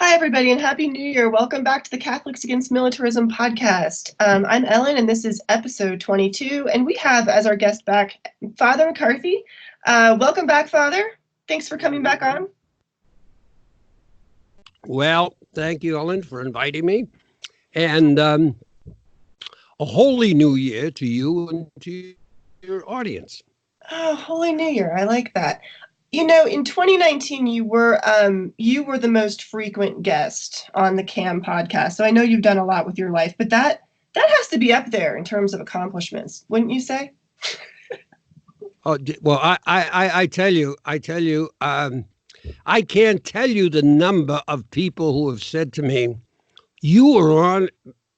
Hi, everybody, and Happy New Year. Welcome back to the Catholics Against Militarism podcast. I'm Ellen, and this is episode 22, and we have as our guest back Father McCarthy. Welcome back, Father. Thanks for coming back on. Well, thank you, Ellen, for inviting me. And a Holy New Year to you and to your audience. Oh, Holy New Year. I like that. You know, in 2019, you were the most frequent guest on the CAM podcast. So I know you've done a lot with your life, but that has to be up there in terms of accomplishments, wouldn't you say? Oh, well, I tell you, I can't tell you the number of people who have said to me, "You were on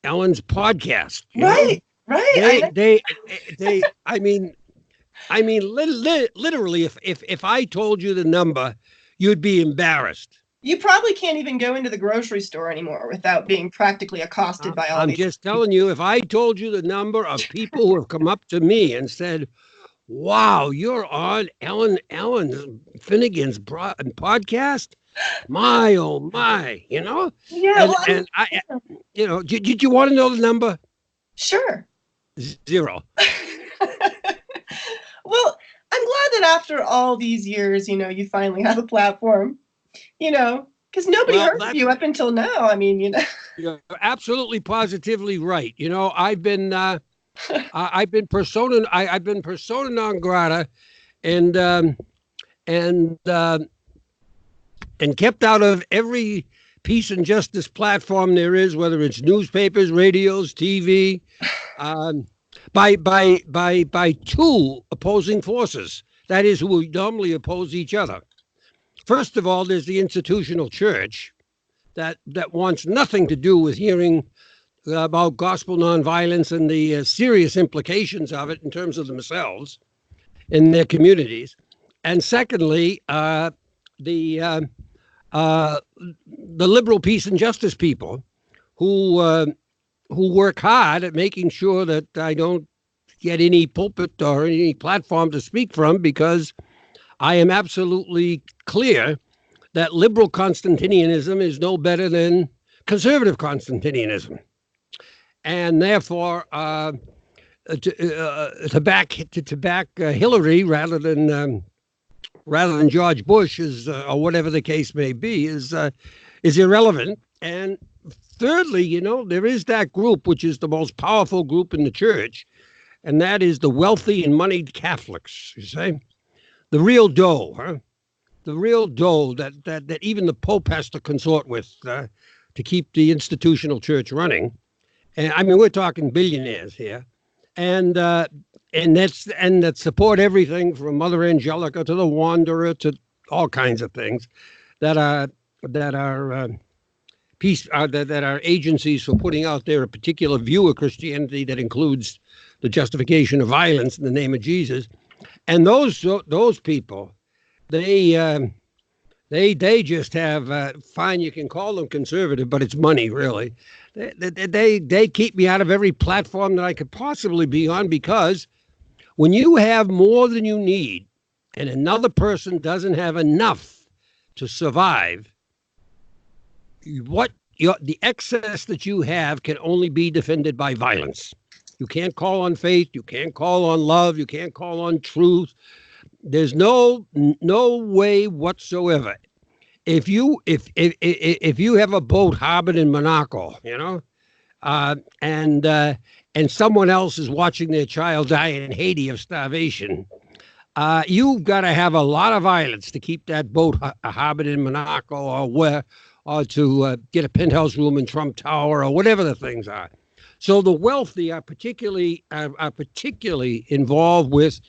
Ellen's podcast." Right. I mean, literally, if I told you the number, you'd be embarrassed. You probably can't even go into the grocery store anymore without being practically accosted by all these. I'm just telling you, if I told you the number of people who have come up to me and said, "Wow, you're on Ellen Finnegan's podcast," my oh my, you know. Yeah. Did you want to know the number? Sure. 0. Well, I'm glad that after all these years, you finally have a platform, because nobody heard of you up until now. I mean, You're absolutely positively right. I've been persona non grata and kept out of every peace and justice platform there is, whether it's newspapers, radios, TV, by two opposing forces. That is, who normally oppose each other. First of all, there's the institutional church that wants nothing to do with hearing about gospel nonviolence and the serious implications of it in terms of themselves and their communities. And secondly, the liberal peace and justice people who work hard at making sure that I don't get any pulpit or any platform to speak from, because I am absolutely clear that liberal Constantinianism is no better than conservative Constantinianism. And therefore, to back Hillary rather than George Bush or whatever the case may be is irrelevant. And thirdly, there is that group which is the most powerful group in the church, and that is the wealthy and moneyed Catholics. You say, the real dough, huh? The real dough that even the Pope has to consort with to keep the institutional church running. And I mean, we're talking billionaires here, and that support everything from Mother Angelica to the Wanderer to all kinds of things that are agencies for putting out there a particular view of Christianity that includes the justification of violence in the name of Jesus. And those people, they just have fine. You can call them conservative, but it's money, really. They keep me out of every platform that I could possibly be on, because when you have more than you need and another person doesn't have enough to survive, the excess that you have can only be defended by violence. You can't call on faith. You can't call on love. You can't call on truth. There's no way whatsoever. If you have a boat harbored in Monaco, and someone else is watching their child die in Haiti of starvation, you've got to have a lot of violence to keep that boat harbored in Monaco or to get a penthouse room in Trump Tower or whatever the things are. So the wealthy are particularly involved with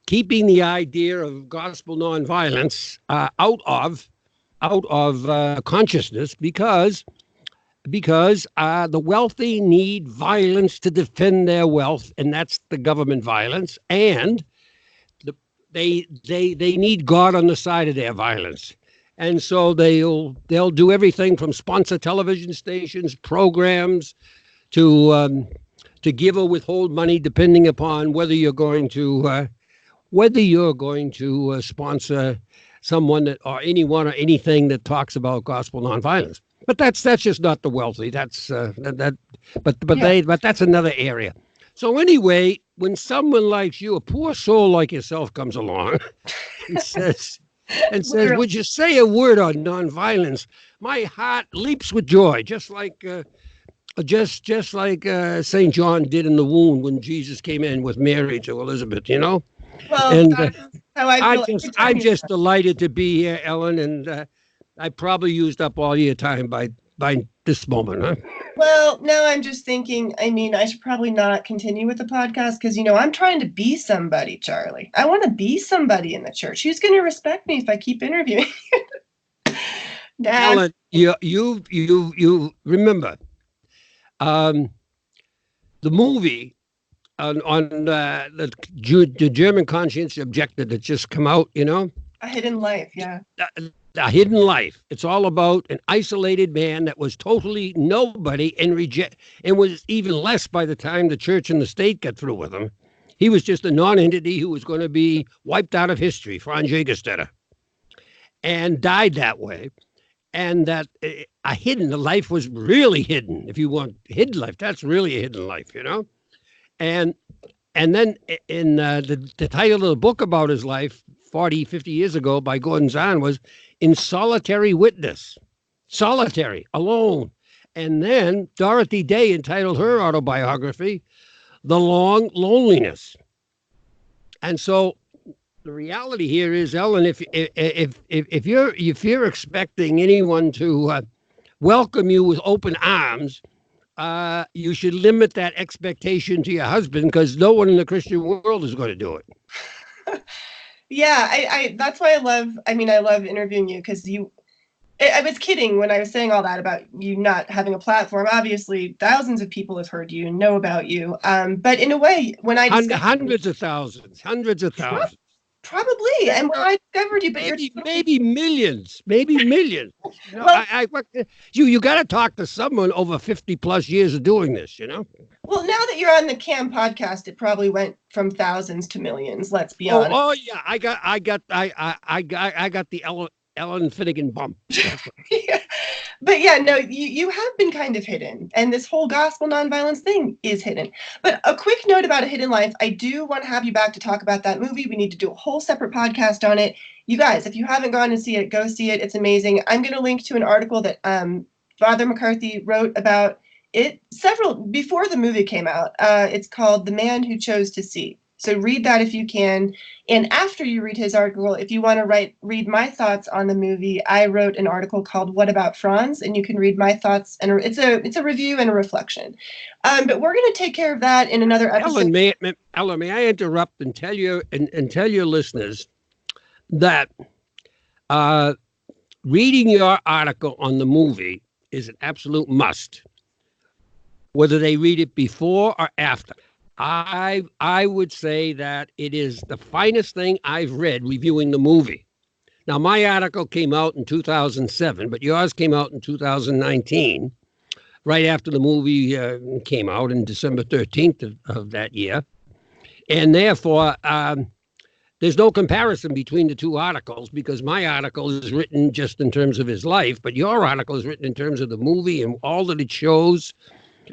keeping the idea of gospel nonviolence out of consciousness, because the wealthy need violence to defend their wealth, and that's the government violence, and they need God on the side of their violence. And so they'll do everything from sponsor television stations, programs, to give or withhold money depending upon whether you're going to sponsor someone that or anyone or anything that talks about gospel nonviolence. But that's just not the wealthy. That's Yeah. but that's another area. So anyway, when someone like you, a poor soul like yourself, comes along and says, Literally. "Would you say a word on nonviolence?" My heart leaps with joy, just like Saint John did in the womb when Jesus came in with Mary to Elizabeth. Well, And that's how I feel every time I'm you. just delighted to be here, Ellen, and I probably used up all your time by this moment, huh? Well, now I'm just thinking, I mean, I should probably not continue with the podcast because, I'm trying to be somebody, Charlie. I want to be somebody in the church. Who's going to respect me if I keep interviewing? Nah. Ellen, you remember um, the movie on the German conscience objector that just come out, A hidden life, yeah. a hidden life. It's all about an isolated man that was totally nobody and was even less by the time the church and the state got through with him. He was just a non-entity who was going to be wiped out of history, Franz Jagerstatter, and died that way. And that the life was really hidden. If you want hidden life, that's really a hidden life, And and then in the title of the book about his life 40, 50 years ago by Gordon Zahn was In Solitary Witness. Solitary, alone. And then Dorothy Day entitled her autobiography, The Long Loneliness. And so the reality here is, Ellen, if you're expecting anyone to welcome you with open arms, you should limit that expectation to your husband because no one in the Christian world is going to do it. Yeah, I that's why I love interviewing you because I was kidding when I was saying all that about you not having a platform. Obviously, thousands of people have heard you, know about you. But in a way, when I discovered hundreds of thousands, probably, and when I discovered you, but you're maybe millions, maybe millions. well, You got to talk to someone over 50 plus years of doing this. well, now that you're on the CAM podcast, it probably went from thousands to millions. Let's be honest. Oh yeah, I got the Ellen Finnegan bump. Yeah. But yeah, no, you have been kind of hidden, and this whole gospel nonviolence thing is hidden. But a quick note about A Hidden Life, I do want to have you back to talk about that movie. We need to do a whole separate podcast on it. You guys, if you haven't gone to see it, go see it. It's amazing. I'm going to link to an article that Father McCarthy wrote about it before the movie came out. It's called The Man Who Chose to See. So read that if you can. And after you read his article, if you want to read my thoughts on the movie, I wrote an article called "What About Franz," and you can read my thoughts. And it's a review and a reflection. But we're going to take care of that in another episode. Ellen, may I interrupt and tell you and tell your listeners that reading your article on the movie is an absolute must, whether they read it before or after. I would say that it is the finest thing I've read reviewing the movie. Now, my article came out in 2007, but yours came out in 2019, right after the movie came out in December 13th of that year. And therefore, there's no comparison between the two articles because my article is written just in terms of his life, but your article is written in terms of the movie and all that it shows.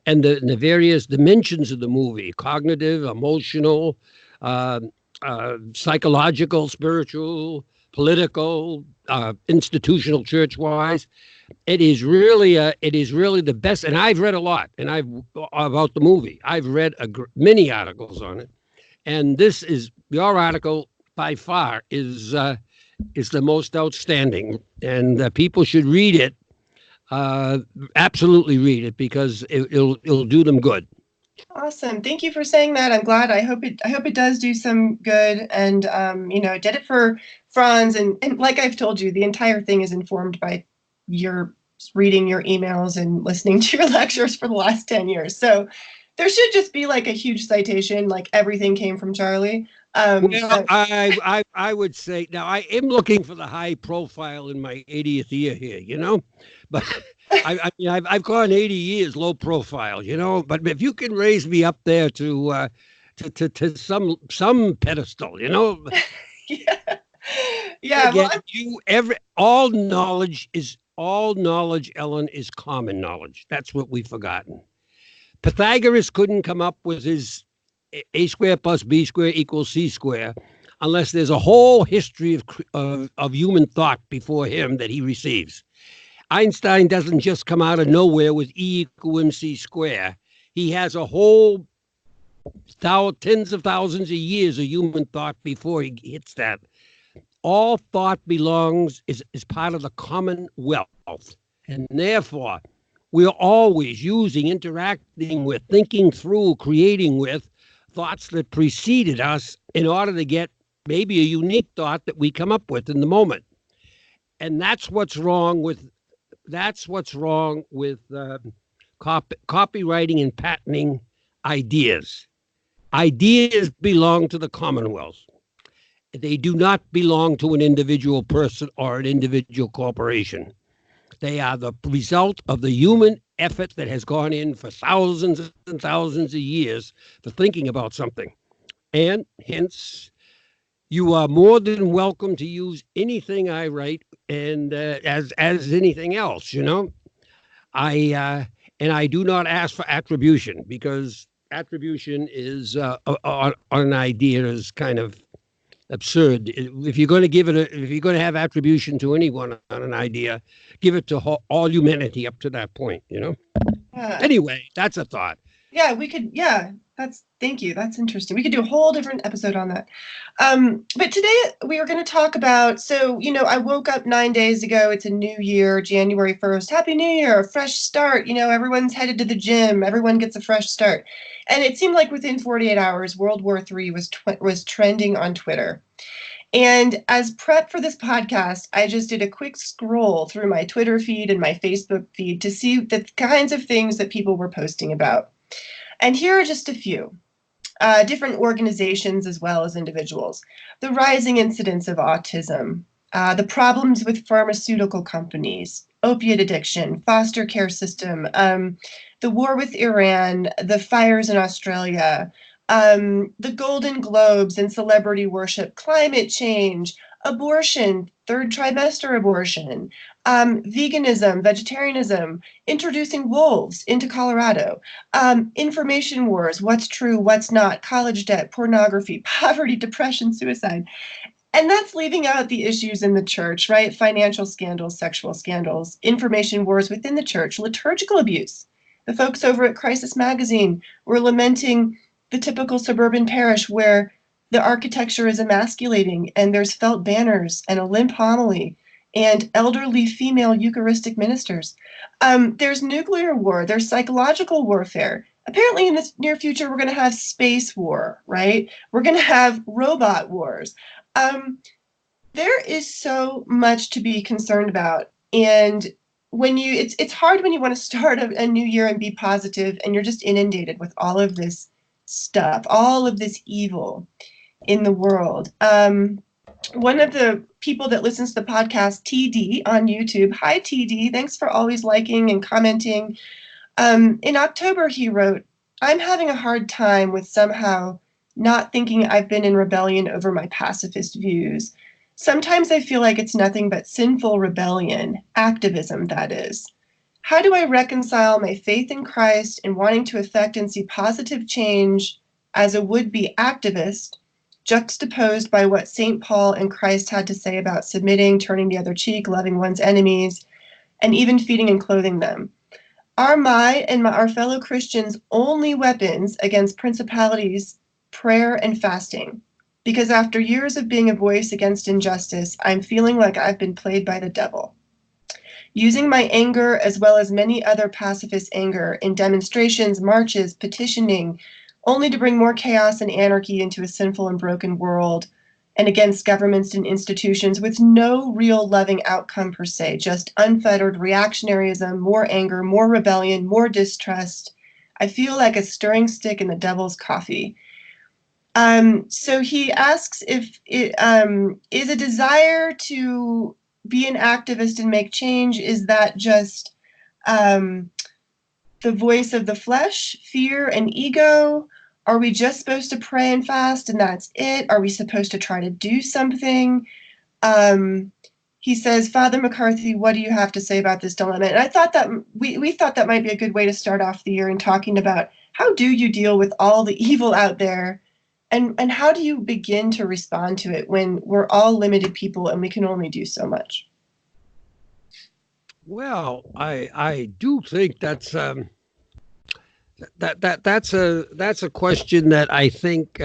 And the various dimensions of the movie, cognitive, emotional, psychological, spiritual, political, institutional, church-wise. It is really the best. And I've read a lot about the movie. I've read many articles on it. And your article by far is the most outstanding. And people should read it. Absolutely read it because it'll do them good. Awesome. Thank you for saying that. I'm glad. I hope it does do some good. And did it for Franz. And like I've told you, the entire thing is informed by your reading your emails and listening to your lectures for the last 10 years. So there should just be like a huge citation, like everything came from Charlie. I would say now I am looking for the high profile in my 80th year here, but I've gone 80 years low profile, but if you can raise me up there to some pedestal, Yeah. Yeah, well, Again, all knowledge, Ellen, is common knowledge. That's what we've forgotten. Pythagoras couldn't come up with his a square plus b square equals c square unless there's a whole history of human thought before him that he receives. Einstein doesn't just come out of nowhere with E equal mc square. He has a whole tens of thousands of years of human thought before he hits that. All thought is part of the commonwealth. And therefore, we're always using, interacting with, thinking through, creating with thoughts that preceded us in order to get maybe a unique thought that we come up with in the moment. And that's what's wrong with copywriting and patenting ideas. Ideas belong to the Commonwealth. They do not belong to an individual person or an individual corporation. They are the result of the human effort that has gone in for thousands and thousands of years for thinking about something. And hence, you are more than welcome to use anything I write and as anything else, I do not ask for attribution, because attribution is on an idea is kind of absurd. If you're going to if you're going to have attribution to anyone on an idea, give it to all humanity up to that point. yeah. Anyway, that's a thought. Yeah, we could. Yeah, thank you. That's interesting. We could do a whole different episode on that. But today we are going to talk about. So, I woke up 9 days ago. It's a new year, January 1st. Happy New Year, a fresh start. Everyone's headed to the gym. Everyone gets a fresh start. And it seemed like within 48 hours, World War III was trending on Twitter. And as prep for this podcast, I just did a quick scroll through my Twitter feed and my Facebook feed to see the kinds of things that people were posting about. And here are just a few. Different organizations as well as individuals. The rising incidence of autism, the problems with pharmaceutical companies, opiate addiction, foster care system, the war with Iran, the fires in Australia, the Golden Globes and celebrity worship, climate change, abortion, third trimester abortion, veganism, vegetarianism, introducing wolves into Colorado, information wars, what's true, what's not, college debt, pornography, poverty, depression, suicide. And that's leaving out the issues in the church, right? Financial scandals, sexual scandals, information wars within the church, liturgical abuse. The folks over at Crisis Magazine were lamenting the typical suburban parish where the architecture is emasculating and there's felt banners and a limp homily and elderly female Eucharistic ministers. There's nuclear war, there's psychological warfare. Apparently in the near future, we're going to have space war, right? We're going to have robot wars. There is so much to be concerned about. And it's hard when you want to start a new year and be positive and you're just inundated with all of this stuff, all of this evil in the world. One of the people that listens to the podcast, TD on YouTube. Hi, TD. Thanks for always liking and commenting. In October, he wrote, I'm having a hard time with somehow not thinking I've been in rebellion over my pacifist views. Sometimes I feel like it's nothing but sinful rebellion, activism, that is. How do I reconcile my faith in Christ and wanting to affect and see positive change as a would-be activist, juxtaposed by what St. Paul and Christ had to say about submitting, turning the other cheek, loving one's enemies, and even feeding and clothing them? Are our fellow Christians' only weapons against principalities prayer and fasting? Because after years of being a voice against injustice, I'm feeling like I've been played by the devil. Using my anger as well as many other pacifist anger in demonstrations, marches, petitioning, only to bring more chaos and anarchy into a sinful and broken world, and against governments and institutions with no real loving outcome per se, just unfettered reactionaryism, more anger, more rebellion, more distrust. I feel like a stirring stick in the devil's coffee. So he asks if it is a desire to be an activist and make change, is that just the voice of the flesh, fear and ego? Are we just supposed to pray and fast and that's it? Are we supposed to try to do something? um, he says, Father McCarthy, what do you have to say about this dilemma? And I thought that we thought that might be a good way to start off the year in talking about how do you deal with all the evil out there, and how do you begin to respond to it when we're all limited people and we can only do so much? Well, I do think that's a question that I think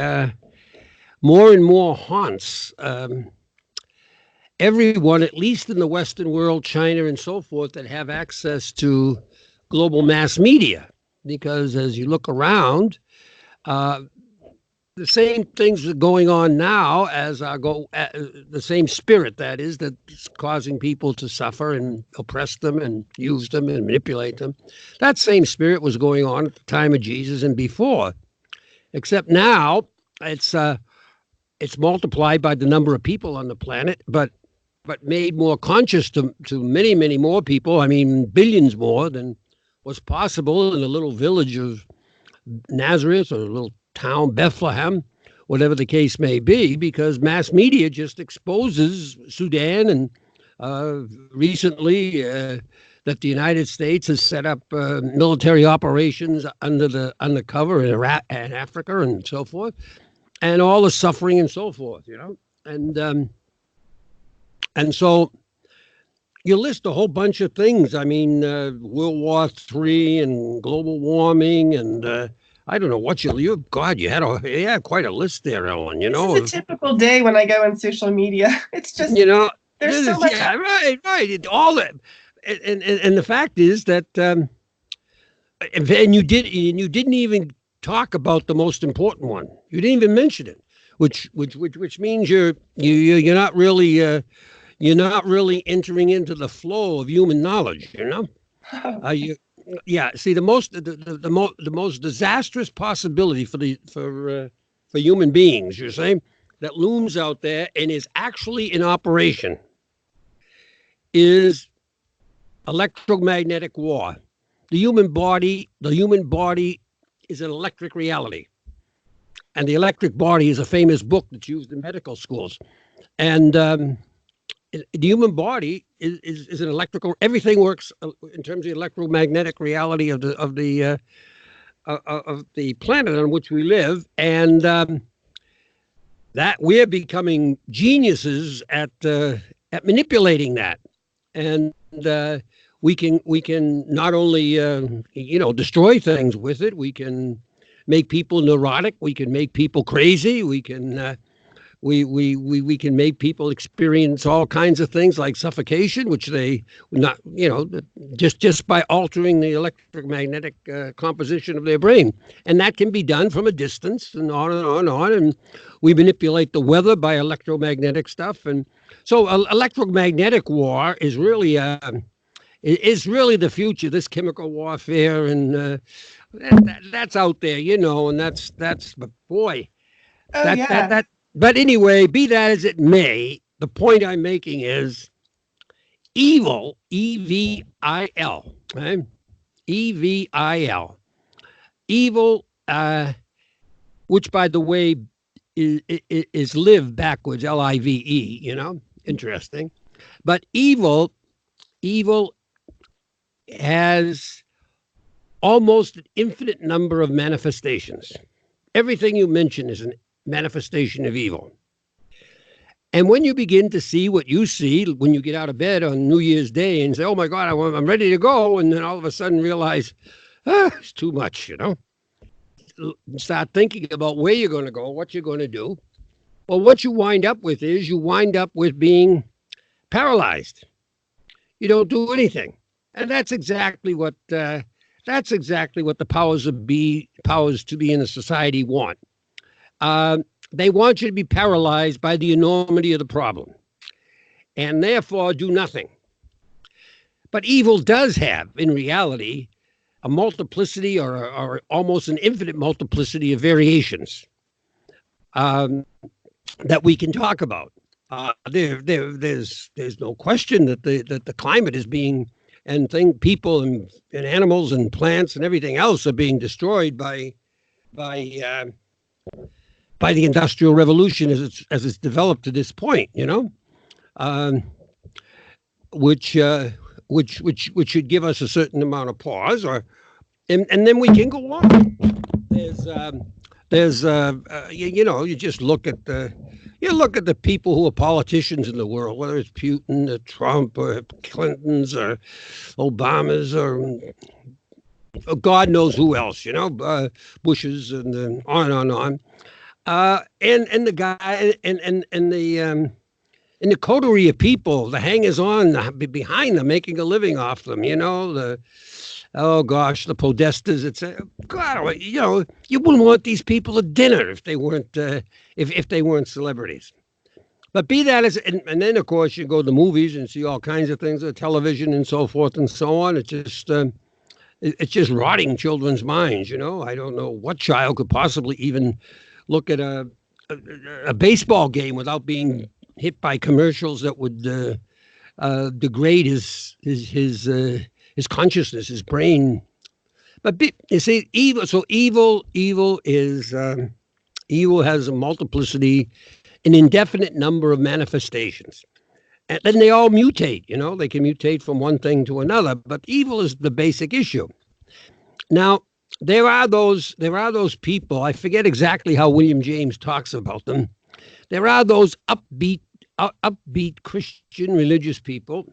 more and more haunts everyone, at least in the Western world, China and so forth, that have access to global mass media. Because as you look around, uh, the same things are going on now as the same spirit that is that's causing people to suffer and oppress them and use them and manipulate them. That same spirit was going on at the time of Jesus and before, except now it's multiplied by the number of people on the planet, but made more conscious to many, many more people. I mean, billions more than was possible in a little village of Nazareth or a little town, Bethlehem, whatever the case may be, because mass media just exposes Sudan and recently that the United States has set up military operations undercover in Iraq and Africa and so forth, and all the suffering and so forth, and so you list a whole bunch of things. I mean, World War III and global warming and I don't know what God, you had quite a list there, Ellen. This is a typical day when I go on social media. It's just there's so much. Yeah, right. All that, and the fact is that, and you didn't even talk about the most important one. You didn't even mention it, which means you're not really. You're not really entering into the flow of human knowledge, See, the most disastrous possibility for human beings, you're saying, that looms out there and is actually in operation is electromagnetic war. The human body is an electric reality, and the electric body is a famous book that's used in medical schools, and the human body is an electrical. Everything works in terms of the electromagnetic reality of the planet on which we live, and that we're becoming geniuses at manipulating that, and we can not only destroy things with it. We can make people neurotic. We can make people crazy. We can. We can make people experience all kinds of things like suffocation, which they not, just by altering the electromagnetic composition of their brain. And that can be done from a distance and on and on and on. And we manipulate the weather by electromagnetic stuff. And so electromagnetic war is really the future, this chemical warfare. And that's out there, and that's but boy, that. But anyway, be that as it may, the point I'm making is evil, E-V-I-L, right? E-V-I-L. Evil, which, by the way, is live backwards, L-I-V-E, interesting. But evil has almost an infinite number of manifestations. Everything you mention is an manifestation of evil. And when you begin to see what you see when you get out of bed on New Year's Day and say, oh my God, I'm ready to go, and then all of a sudden realize, it's too much, start thinking about where you're going to go, what you're going to do. Well, what you wind up with being paralyzed. You don't do anything. And that's exactly what the powers to be in a society want. They want you to be paralyzed by the enormity of the problem and therefore do nothing. But evil does have, in reality, a multiplicity or almost an infinite multiplicity of variations that we can talk about. There's no question that the climate is being, and people and animals and plants and everything else are being destroyed by the Industrial Revolution as it's developed to this point, um, which which should give us a certain amount of pause, or and then we can go on. There's you know, you just look at the people who are politicians in the world, whether it's Putin or Trump or Clintons or Obamas or God knows who else, you know, Bushes and on and on and on. And the guy and the coterie of people, the hangers-on behind them, making a living off them, you know, oh gosh, the podestas. It's God, you know, you wouldn't want these people at dinner if they weren't if they weren't celebrities. But be that as, and then of course you go to the movies and see all kinds of things, television and so forth and so on. It's just rotting children's minds. You know, I don't know what child could possibly even look at a baseball game without being hit by commercials that would degrade his consciousness, his brain. But you see, evil. So evil is evil has a multiplicity, an indefinite number of manifestations, and then they all mutate. You know, they can mutate from one thing to another. But evil is the basic issue. Now, there are those people. I forget exactly how William James talks about them. There are those upbeat Christian religious people,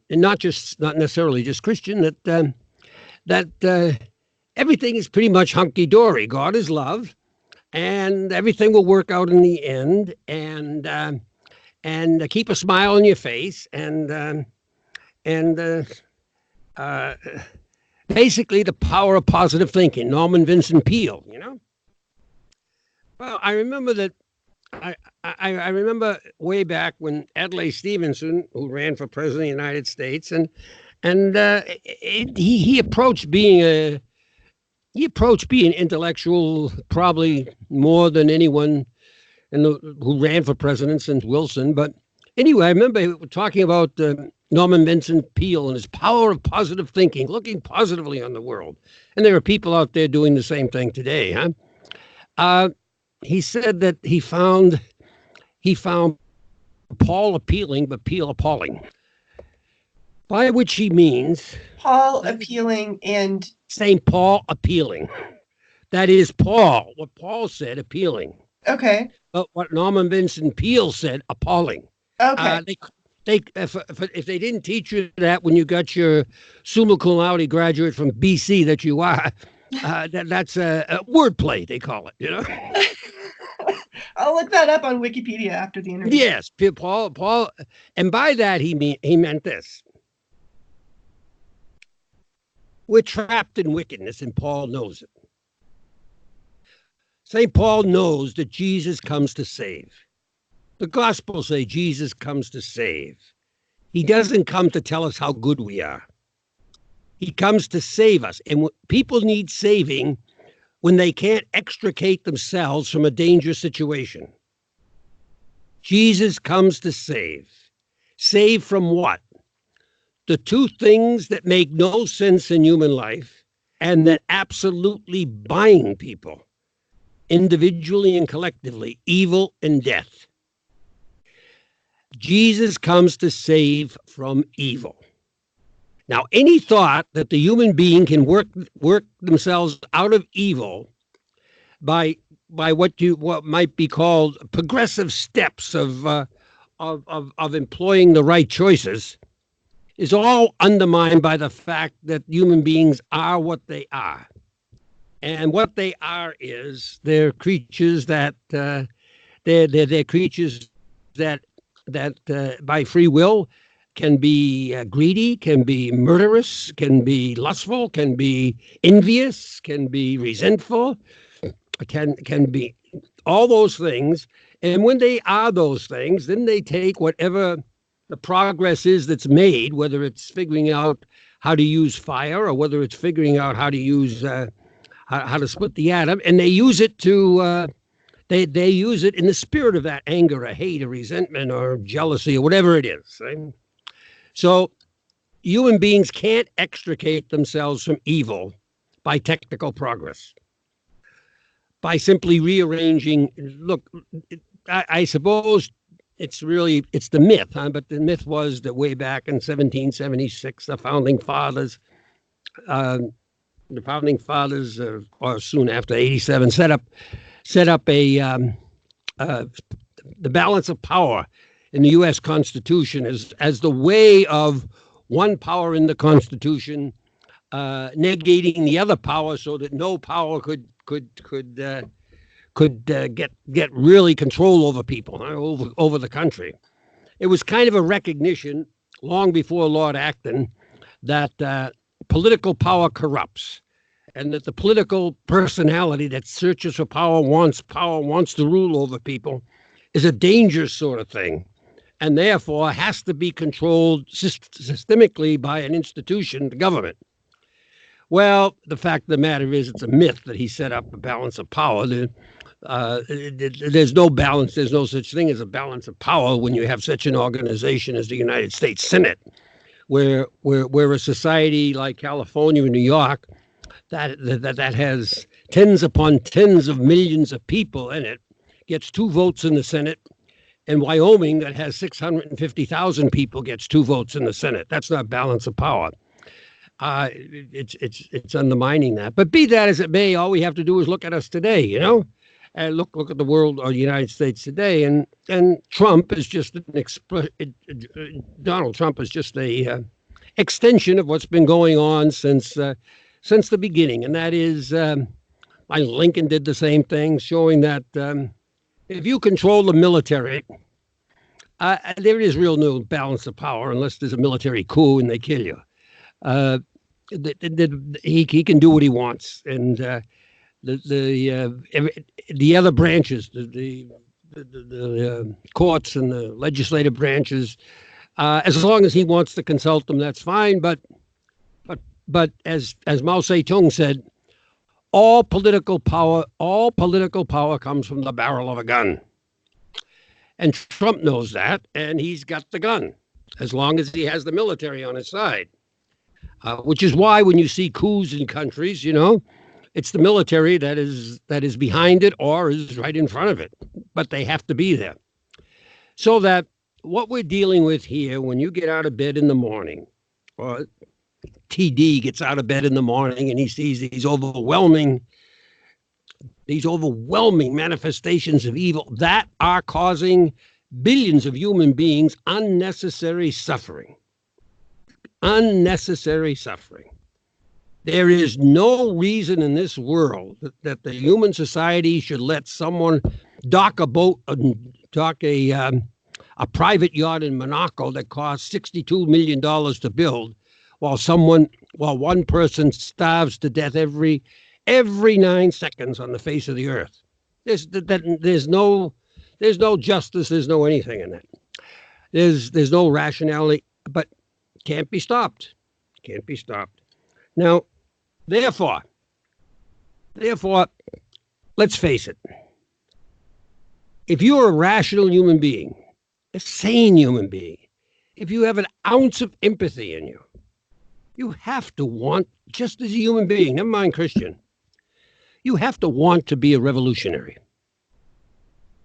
and not necessarily just Christian, that everything is pretty much hunky dory. God is love, and everything will work out in the end. And keep a smile on your face, and basically the power of positive thinking. Norman Vincent Peale, you know. Well, I remember that. I remember way back when Adlai Stevenson, who ran for president of the United States, and he approached being intellectual probably more than anyone who ran for president since Wilson. But anyway, I remember talking about Norman Vincent Peale and his power of positive thinking, looking positively on the world. And there are people out there doing the same thing today, huh? He said that he found Paul appealing, but Peale appalling. By which he means Paul appealing and St. Paul appealing. That is Paul. What Paul said appealing. Okay. But what Norman Vincent Peale said appalling. Okay. If they didn't teach you that when you got your summa cum laude graduate from BC that you are, that's a wordplay, they call it, you know. I'll look that up on Wikipedia after the interview. Yes, Paul, and by that he meant this. We're trapped in wickedness, and Paul knows it. St. Paul knows that Jesus comes to save. The Gospels say Jesus comes to save. He doesn't come to tell us how good we are. He comes to save us. And people need saving when they can't extricate themselves from a dangerous situation. Jesus comes to save. Save from what? The two things that make no sense in human life and that absolutely bind people, individually and collectively, evil and death. Jesus comes to save from evil. Now, any thought that the human being can work themselves out of evil by what might be called progressive steps of employing the right choices is all undermined by the fact that human beings are what they are. And what they are is they're creatures that they're creatures that by free will can be greedy, can be murderous, can be lustful, can be envious, can be resentful, can be all those things. And when they are those things, then they take whatever the progress is that's made, whether it's figuring out how to use fire or whether it's figuring out how to use how to split the atom, and they use it to they use it in the spirit of that anger or hate or resentment or jealousy or whatever it is. Right? So human beings can't extricate themselves from evil by technical progress, by simply rearranging. Look, I suppose it's the myth, huh? But the myth was that way back in 1776, uh, the founding fathers, or soon after 87, set up uh, the balance of power in the U.S. Constitution as the way of one power in the Constitution negating the other power, so that no power could get really control over people, over the country. It was kind of a recognition long before Lord Acton that political power corrupts, and that the political personality that searches for power, wants to rule over people, is a dangerous sort of thing, and therefore has to be controlled systemically by an institution, the government. Well, the fact of the matter is, it's a myth that he set up a balance of power. There's no balance. There's no such thing as a balance of power when you have such an organization as the United States Senate, where a society like California and New York that has tens upon tens of millions of people in it gets 2 votes in the Senate, and Wyoming, that has 650,000 people, gets 2 votes in the Senate. That's not balance of power. It's undermining that. But be that as it may, all we have to do is look at us today, and look at the world or the United States today, and Trump is just Donald Trump is just a extension of what's been going on since the beginning, and that is, Lincoln did the same thing, showing that if you control the military, there is real no balance of power unless there's a military coup and they kill you. He can do what he wants, and the other branches, the courts and the legislative branches, as long as he wants to consult them, that's fine. But as Mao Zedong said, all political power comes from the barrel of a gun, and Trump knows that, and he's got the gun as long as he has the military on his side. Which is why when you see coups in countries, it's the military that is behind it or is right in front of it, but they have to be there. So that what we're dealing with here, when you get out of bed in the morning, or TD gets out of bed in the morning and he sees these overwhelming manifestations of evil that are causing billions of human beings unnecessary suffering. Unnecessary suffering. There is no reason in this world that the human society should let someone dock a boat, dock a private yacht in Monaco that costs $62 million to build, while one person starves to death every 9 seconds on the face of the earth. There's no justice. There's no anything in that. There's no rationality, but can't be stopped. Can't be stopped. Now, therefore, let's face it. If you're a rational human being, a sane human being, if you have an ounce of empathy in you, you have to want, just as a human being, never mind Christian, you have to want to be a revolutionary.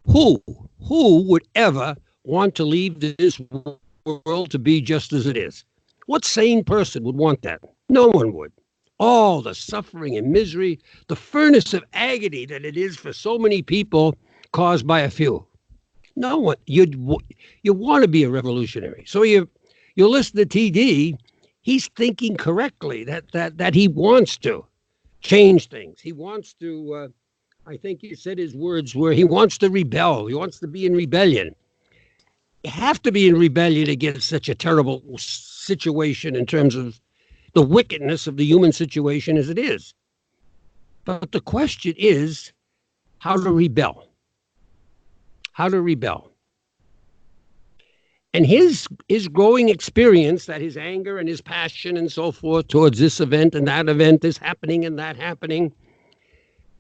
Who would ever want to leave this world to be just as it is? What sane person would want that? No one would. All the suffering and misery, the furnace of agony that it is for so many people caused by a few. No one. You want to be a revolutionary. So you listen to TD. He's thinking correctly that he wants to change things. He wants to. I think he said his words were, he wants to rebel. He wants to be in rebellion. You have to be in rebellion against such a terrible situation in terms of the wickedness of the human situation as it is. But the question is how to rebel. How to rebel. And his growing experience that his anger and his passion and so forth towards this event and that event, this happening and that happening,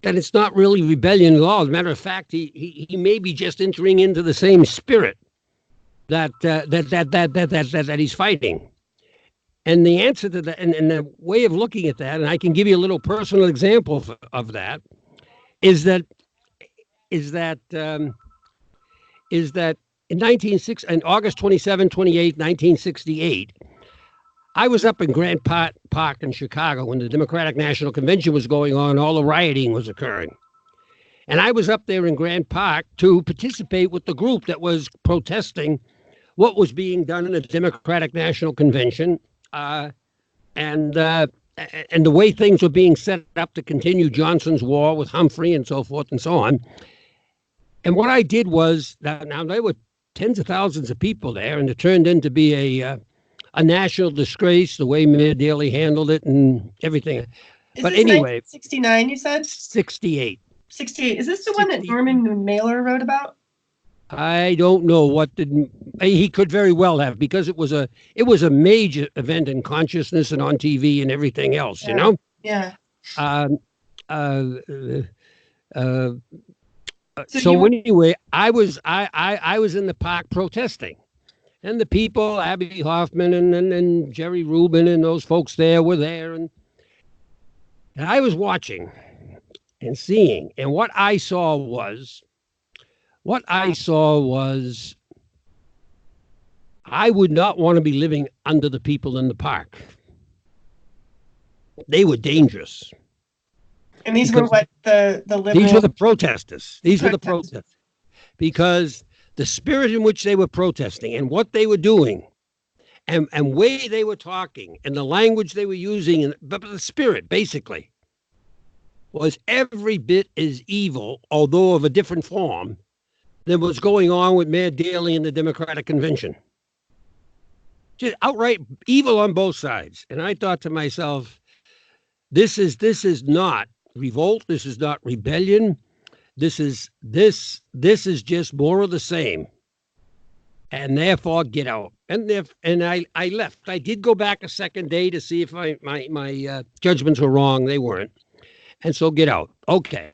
that it's not really rebellion at all. As a matter of fact, he may be just entering into the same spirit that he's fighting. And the answer to that, and the way of looking at that, and I can give you a little personal example of that, is that in 1960, in August 27, 28, 1968, I was up in Grant Park in Chicago when the Democratic National Convention was going on. All the rioting was occurring. And I was up there in Grant Park to participate with the group that was protesting what was being done in the Democratic National Convention, and the way things were being set up to continue Johnson's war with Humphrey and so forth and so on. And what I did was, now there were tens of thousands of people there, and it turned into be a national disgrace, the way Mayor Daley handled it and everything. But anyway, 1969, you said? 68. 68. Is this the one that Norman Mailer wrote about? I don't know he could very well have, because it was a major event in consciousness and on TV and everything else, yeah. You know? Yeah. So anyway, I was in the park protesting, and the people, Abby Hoffman and Jerry Rubin and those folks were there, and I was watching and seeing, and what I saw was I would not want to be living under the people in the park. They were dangerous. And these were what the liberal... These were the protesters. These were the protesters. Because the spirit in which they were protesting and what they were doing and way they were talking and the language they were using, but the spirit, basically, was every bit as evil, although of a different form, than was going on with Mayor Daley and the Democratic Convention. Just outright evil on both sides. And I thought to myself, this is not revolt. This is not rebellion. This is just more of the same. And therefore, get out. And I left. I did go back a second day to see if my judgments were wrong. They weren't. And so get out. Okay.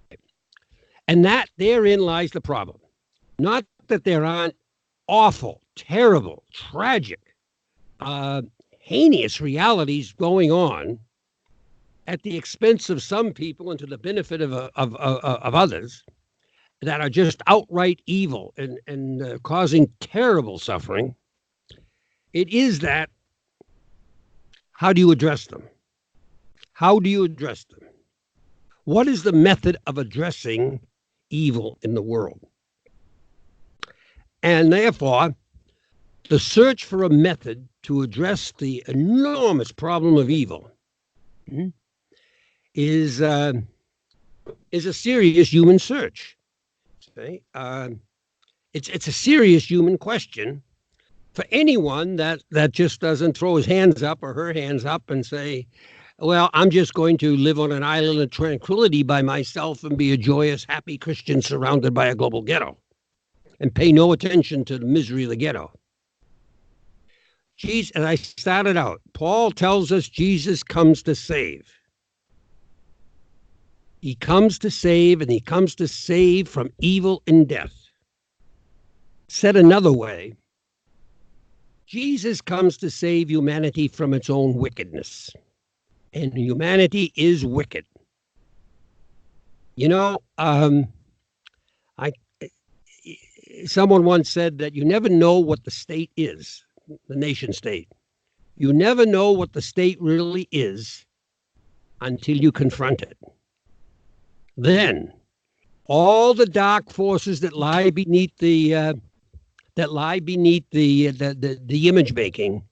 And therein lies the problem. Not that there aren't awful, terrible, tragic, heinous realities going on at the expense of some people and to the benefit of others that are just outright evil and causing terrible suffering. It is that, how do you address them? How do you address them? What is the method of addressing evil in the world? And therefore, the search for a method to address the enormous problem of evil is a serious human search. Okay? It's a serious human question for anyone that just doesn't throw his hands up or her hands up and say, well, I'm just going to live on an island of tranquility by myself and be a joyous, happy Christian surrounded by a global ghetto and pay no attention to the misery of the ghetto. As I started out, Paul tells us Jesus comes to save. He comes to save, and he comes to save from evil and death. Said another way, Jesus comes to save humanity from its own wickedness. And humanity is wicked. You know, someone once said that you never know what the state is, the nation state. You never know what the state really is until you confront it. Then all the dark forces that lie beneath the image making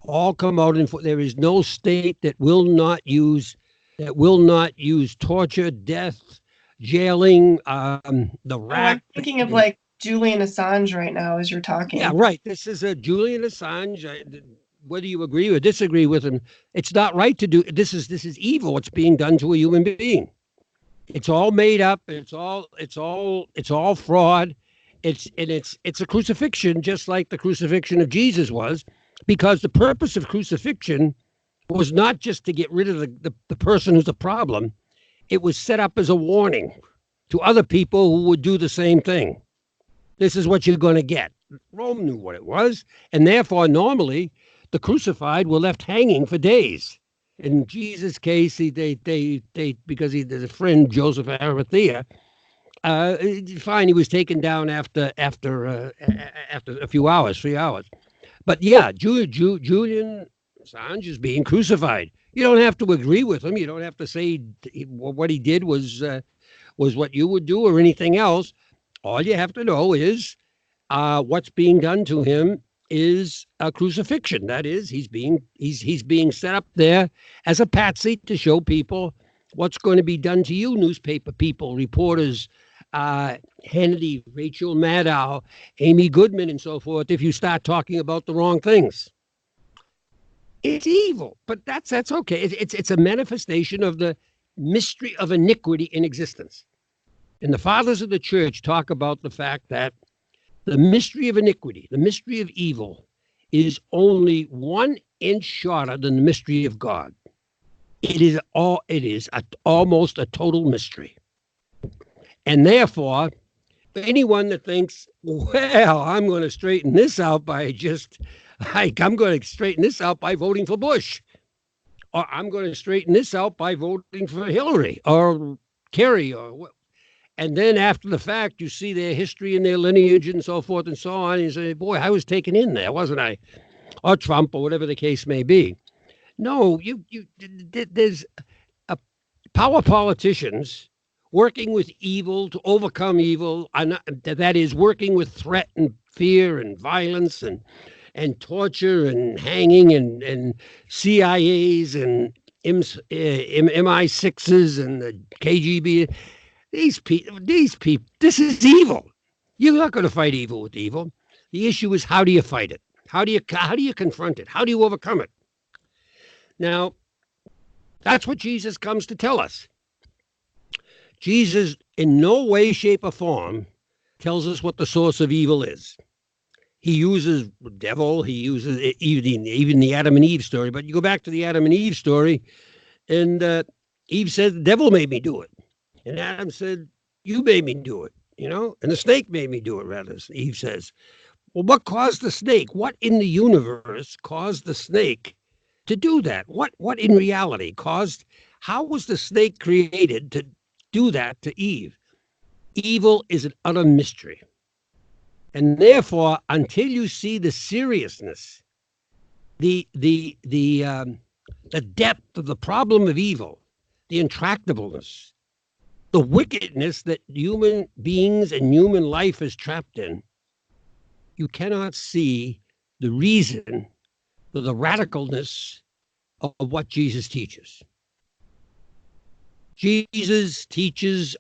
all come out, and there is no state that will not use torture, death, jailing, the rack. I'm thinking of like Julian Assange right now as you're talking. Yeah, right. This is a Julian Assange. Whether you agree or disagree with him, it's not right to do. This is evil. What's being done to a human being. It's all made up. It's all fraud. It's a crucifixion, just like the crucifixion of Jesus was. Because the purpose of crucifixion was not just to get rid of the person who's the problem. It was set up as a warning to other people who would do the same thing. This is what you're going to get. Rome knew what it was, and therefore normally the crucified were left hanging for days. In Jesus' case, because there's a friend, Joseph of Arimathea, fine, he was taken down after a few hours, 3 hours. But yeah, Julian Assange is being crucified. You don't have to agree with him. You don't have to say what he did was what you would do or anything else. All you have to know is what's being done to him is a crucifixion. That is, he's being set up there as a patsy to show people what's going to be done to you, newspaper people, reporters, Hannity, Rachel Maddow, Amy Goodman, and so forth, if you start talking about the wrong things. It's evil, but that's okay. It's a manifestation of the mystery of iniquity in existence. And the fathers of the church talk about the fact that the mystery of iniquity, the mystery of evil, is only 1 inch shorter than the mystery of God. It is almost a total mystery. And therefore, anyone that thinks, well, I'm going to straighten this out by I'm going to straighten this out by voting for Bush, or I'm going to straighten this out by voting for Hillary or Kerry, and then after the fact, you see their history and their lineage and so forth and so on. And you say, boy, I was taken in there, wasn't I? Or Trump, or whatever the case may be. No, there's power politicians working with evil to overcome evil. That is, working with threat and fear and violence and torture and hanging and CIAs and MI6s and the KGB. These people, this is evil. You're not going to fight evil with evil. The issue is, how do you fight it? How do you confront it? How do you overcome it? Now, that's what Jesus comes to tell us. Jesus, in no way, shape, or form, tells us what the source of evil is. He uses the devil. He uses even the Adam and Eve story. But you go back to the Adam and Eve story, and Eve said, the devil made me do it. And Adam said, you made me do it, and the snake made me do it, rather, Eve says. Well, what caused the snake? What in the universe caused the snake to do that? What in reality how was the snake created to do that to Eve? Evil is an utter mystery. And therefore, until you see the seriousness, the depth of the problem of evil, the intractableness, the wickedness that human beings and human life is trapped in, you cannot see the reason for the radicalness of what Jesus teaches. Jesus teaches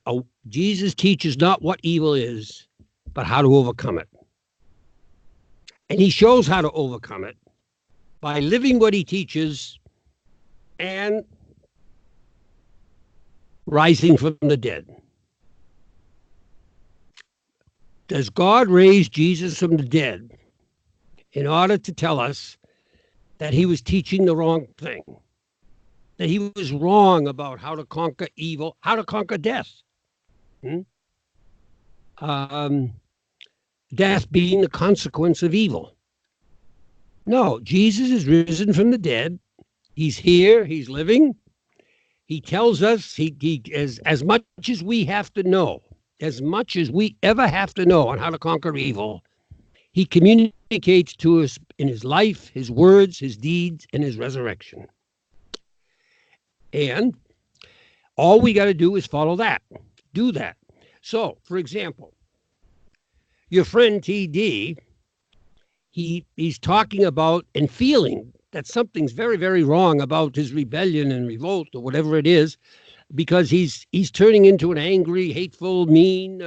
not what evil is, but how to overcome it. And he shows how to overcome it by living what he teaches and rising from the dead. Does God raise Jesus from the dead in order to tell us that he was teaching the wrong thing? That he was wrong about how to conquer evil, how to conquer death? Death being the consequence of evil. No, Jesus is risen from the dead. He's here. He's living. He tells us, as much as we have to know, as much as we ever have to know on how to conquer evil, he communicates to us in his life, his words, his deeds, and his resurrection. And all we got to do is follow that, do that. So, for example, your friend TD, he's talking about and feeling that something's very, very wrong about his rebellion and revolt or whatever it is, because he's turning into an angry, hateful, mean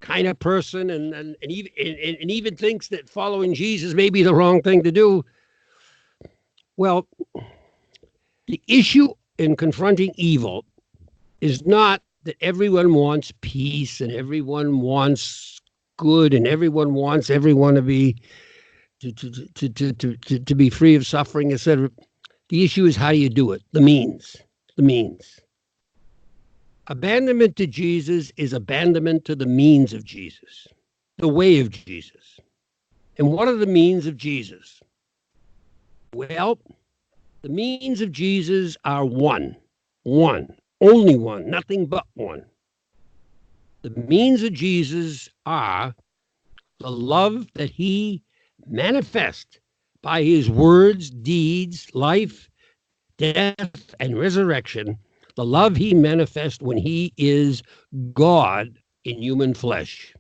kind of person, and even thinks that following Jesus may be the wrong thing to do. Well, the issue in confronting evil is not that everyone wants peace and everyone wants good and everyone wants everyone to be to be free of suffering, etc. The issue is, how do you do it? The means. Abandonment to Jesus is abandonment to the means of Jesus, the way of Jesus. And what are the means of Jesus? Well, the means of Jesus are one, only one, nothing but one. The means of Jesus are the love that he manifests by his words, deeds, life, death, and resurrection, the love he manifests when he is God in human flesh.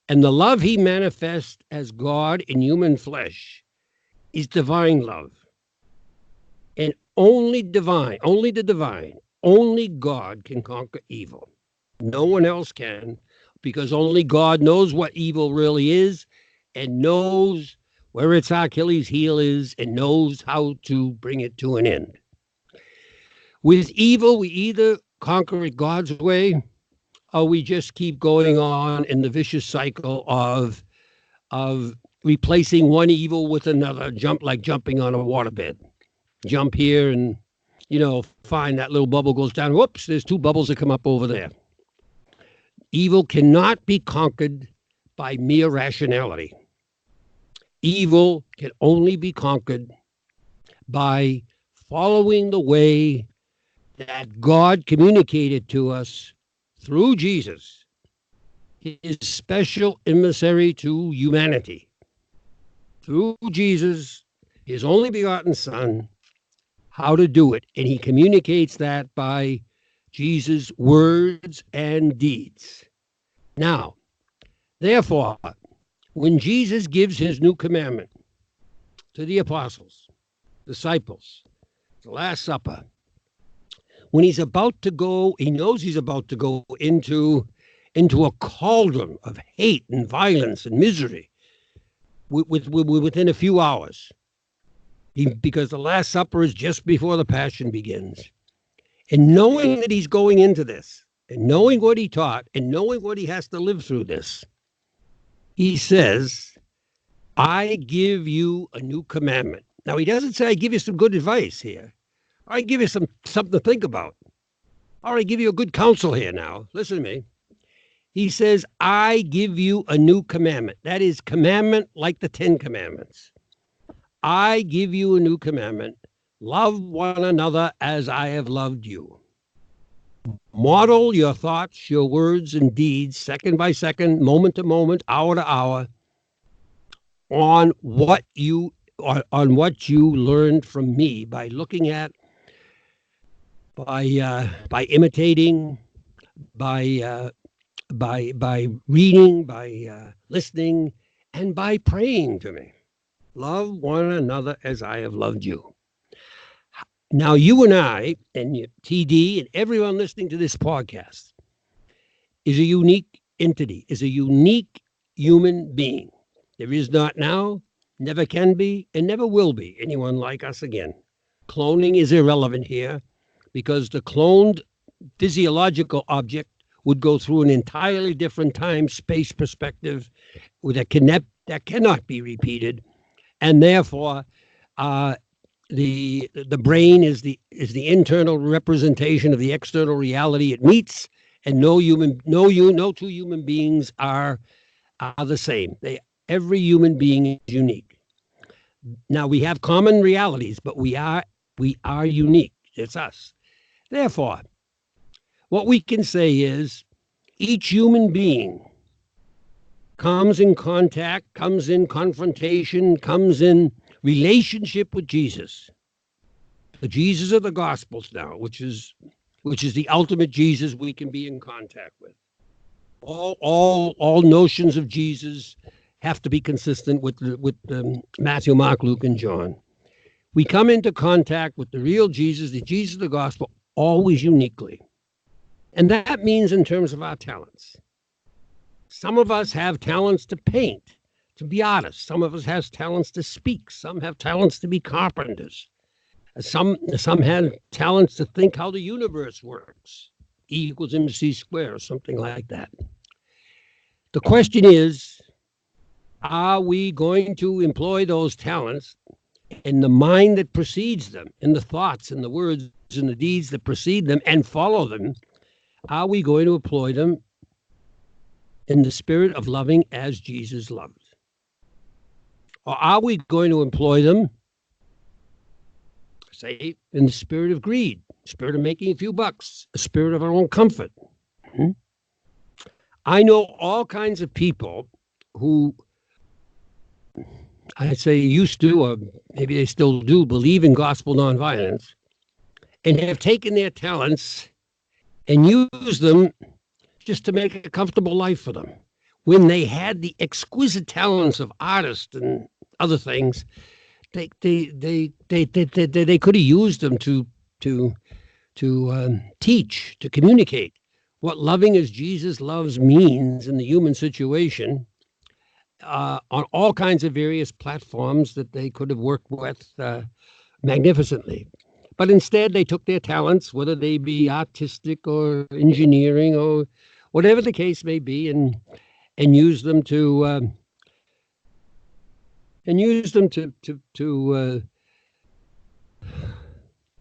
And the love he manifests as God in human flesh is divine love. And only the divine, only God can conquer evil. No one else can, because only God knows what evil really is and knows where its Achilles heel is and knows how to bring it to an end. With evil, we either conquer it God's way or we just keep going on in the vicious cycle of replacing one evil with another, like jumping on a waterbed. Jump here and, find that little bubble goes down. Whoops, there's two bubbles that come up over there. Evil cannot be conquered by mere rationality. Evil can only be conquered by following the way that God communicated to us through Jesus, his special emissary to humanity. Through Jesus, his only begotten Son, how to do it. And he communicates that by Jesus' words and deeds. Now, therefore, when Jesus gives his new commandment to the apostles, disciples, the Last Supper, when he's about to go, he knows he's about to go into a cauldron of hate and violence and misery within a few hours. Because the Last Supper is just before the Passion begins. And knowing that he's going into this, and knowing what he taught, and knowing what he has to live through this, he says, I give you a new commandment. Now, he doesn't say, I give you some good advice here. I give you something to think about. Or I give you a good counsel here now. Listen to me. He says, I give you a new commandment. That is commandment like the 10 Commandments. I give you a new commandment. Love one another as I have loved you. Model your thoughts, your words, and deeds, second by second, moment to moment, hour to hour, on what you learned from me by looking at, by imitating, by reading, by listening, and by praying to me. Love one another as I have loved you. Now, you and I, and TD, and everyone listening to this podcast is a unique entity, is a unique human being. There is not now, never can be, and never will be anyone like us again. Cloning is irrelevant here because the cloned physiological object would go through an entirely different time-space perspective that cannot be repeated, and therefore, the brain is the internal representation of the external reality it meets, and no two human beings are the same. Every human being is unique. Now we have common realities, but we are unique. It's us. Therefore, what we can say is each human being comes in contact, comes in confrontation, comes in relationship with Jesus. The Jesus of the Gospels now, which is the ultimate Jesus we can be in contact with. All notions of Jesus have to be consistent with Matthew, Mark, Luke, and John. We come into contact with the real Jesus, the Jesus of the Gospel, always uniquely. And that means in terms of our talents. Some of us have talents to paint, to be artists. Some of us has talents to speak. Some have talents to be carpenters. Some have talents to think how the universe works. E equals mc squared or something like that. The question is, are we going to employ those talents in the mind that precedes them, in the thoughts and the words and the deeds that precede them and follow them? Are we going to employ them in the spirit of loving as Jesus loved? Or are we going to employ them, say, in the spirit of greed, spirit of making a few bucks, a spirit of our own comfort? I know all kinds of people who I'd say used to, or maybe they still do, believe in gospel nonviolence and have taken their talents and used them just to make a comfortable life for them. When they had the exquisite talents of artists and other things, they could have used them to teach, to communicate what loving as Jesus loves means in the human situation on all kinds of various platforms that they could have worked with magnificently. But instead, they took their talents, whether they be artistic or engineering or whatever the case may be, and used them to and used them to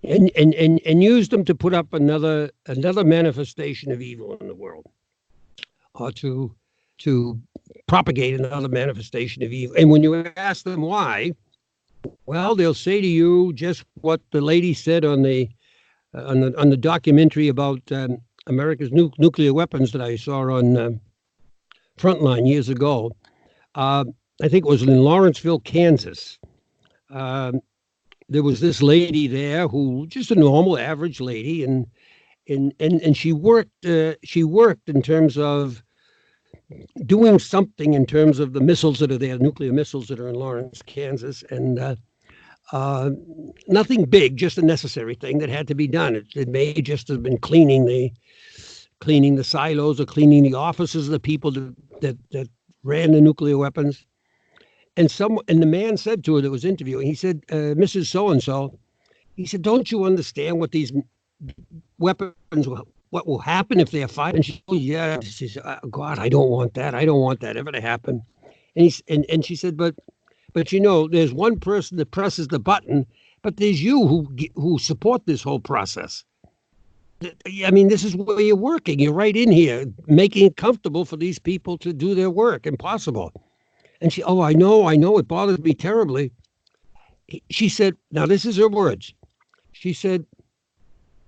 and used them to put up another manifestation of evil in the world, or to propagate another manifestation of evil. And when you ask them why, well, they'll say to you just what the lady said on the documentary about America's nuclear weapons that I saw on Frontline years ago. I think it was in Lawrenceville, Kansas. There was this lady there who just a normal, average lady, and she worked in terms of doing something in terms of the missiles that are there, nuclear missiles that are in Lawrence, Kansas, and nothing big, just a necessary thing that had to be done. It may just have been cleaning the silos or cleaning the offices of the people that ran the nuclear weapons. And the man said to her that was interviewing, he said, Mrs. So-and-so, he said, don't you understand what these weapons, what will happen if they are fired? And she said, oh, yeah. She said, oh, God, I don't want that. I don't want that ever to happen. And she said, but there's one person that presses the button, but there's you who support this whole process. I mean, this is where you're working. You're right in here, making it comfortable for these people to do their work. Impossible. And she, oh, I know, it bothers me terribly. She said, now this is her words. She said,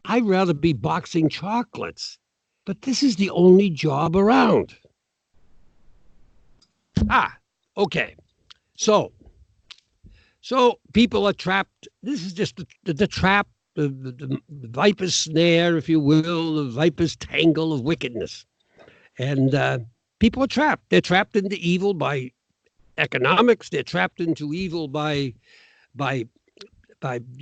I'd rather be boxing chocolates, but this is the only job around. Okay. So people are trapped. This is just the trap, the viper's snare, if you will, the viper's tangle of wickedness. And people are trapped. They're trapped into evil by economics. They're trapped into evil by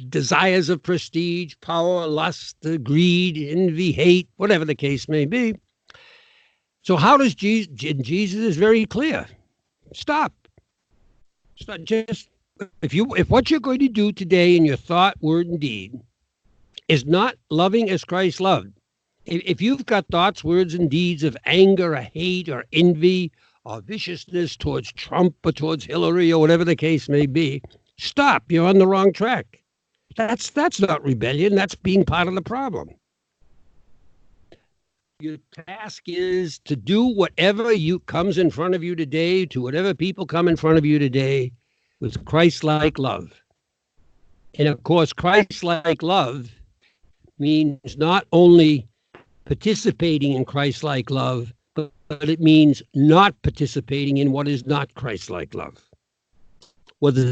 desires of prestige, power, lust, greed, envy, hate, whatever the case may be. So how does Jesus is very clear. Stop. Just if what you're going to do today in your thought, word, and deed is not loving as Christ loved, if you've got thoughts, words, and deeds of anger or hate or envy or viciousness towards Trump or towards Hillary or whatever the case may be, stop. You're on the wrong track. That's not rebellion. That's being part of the problem. Your task is to do whatever comes in front of you today, to whatever people come in front of you today, with Christ-like love. And of course, Christ-like love means not only participating in Christ-like love, but it means not participating in what is not Christ-like love. Whether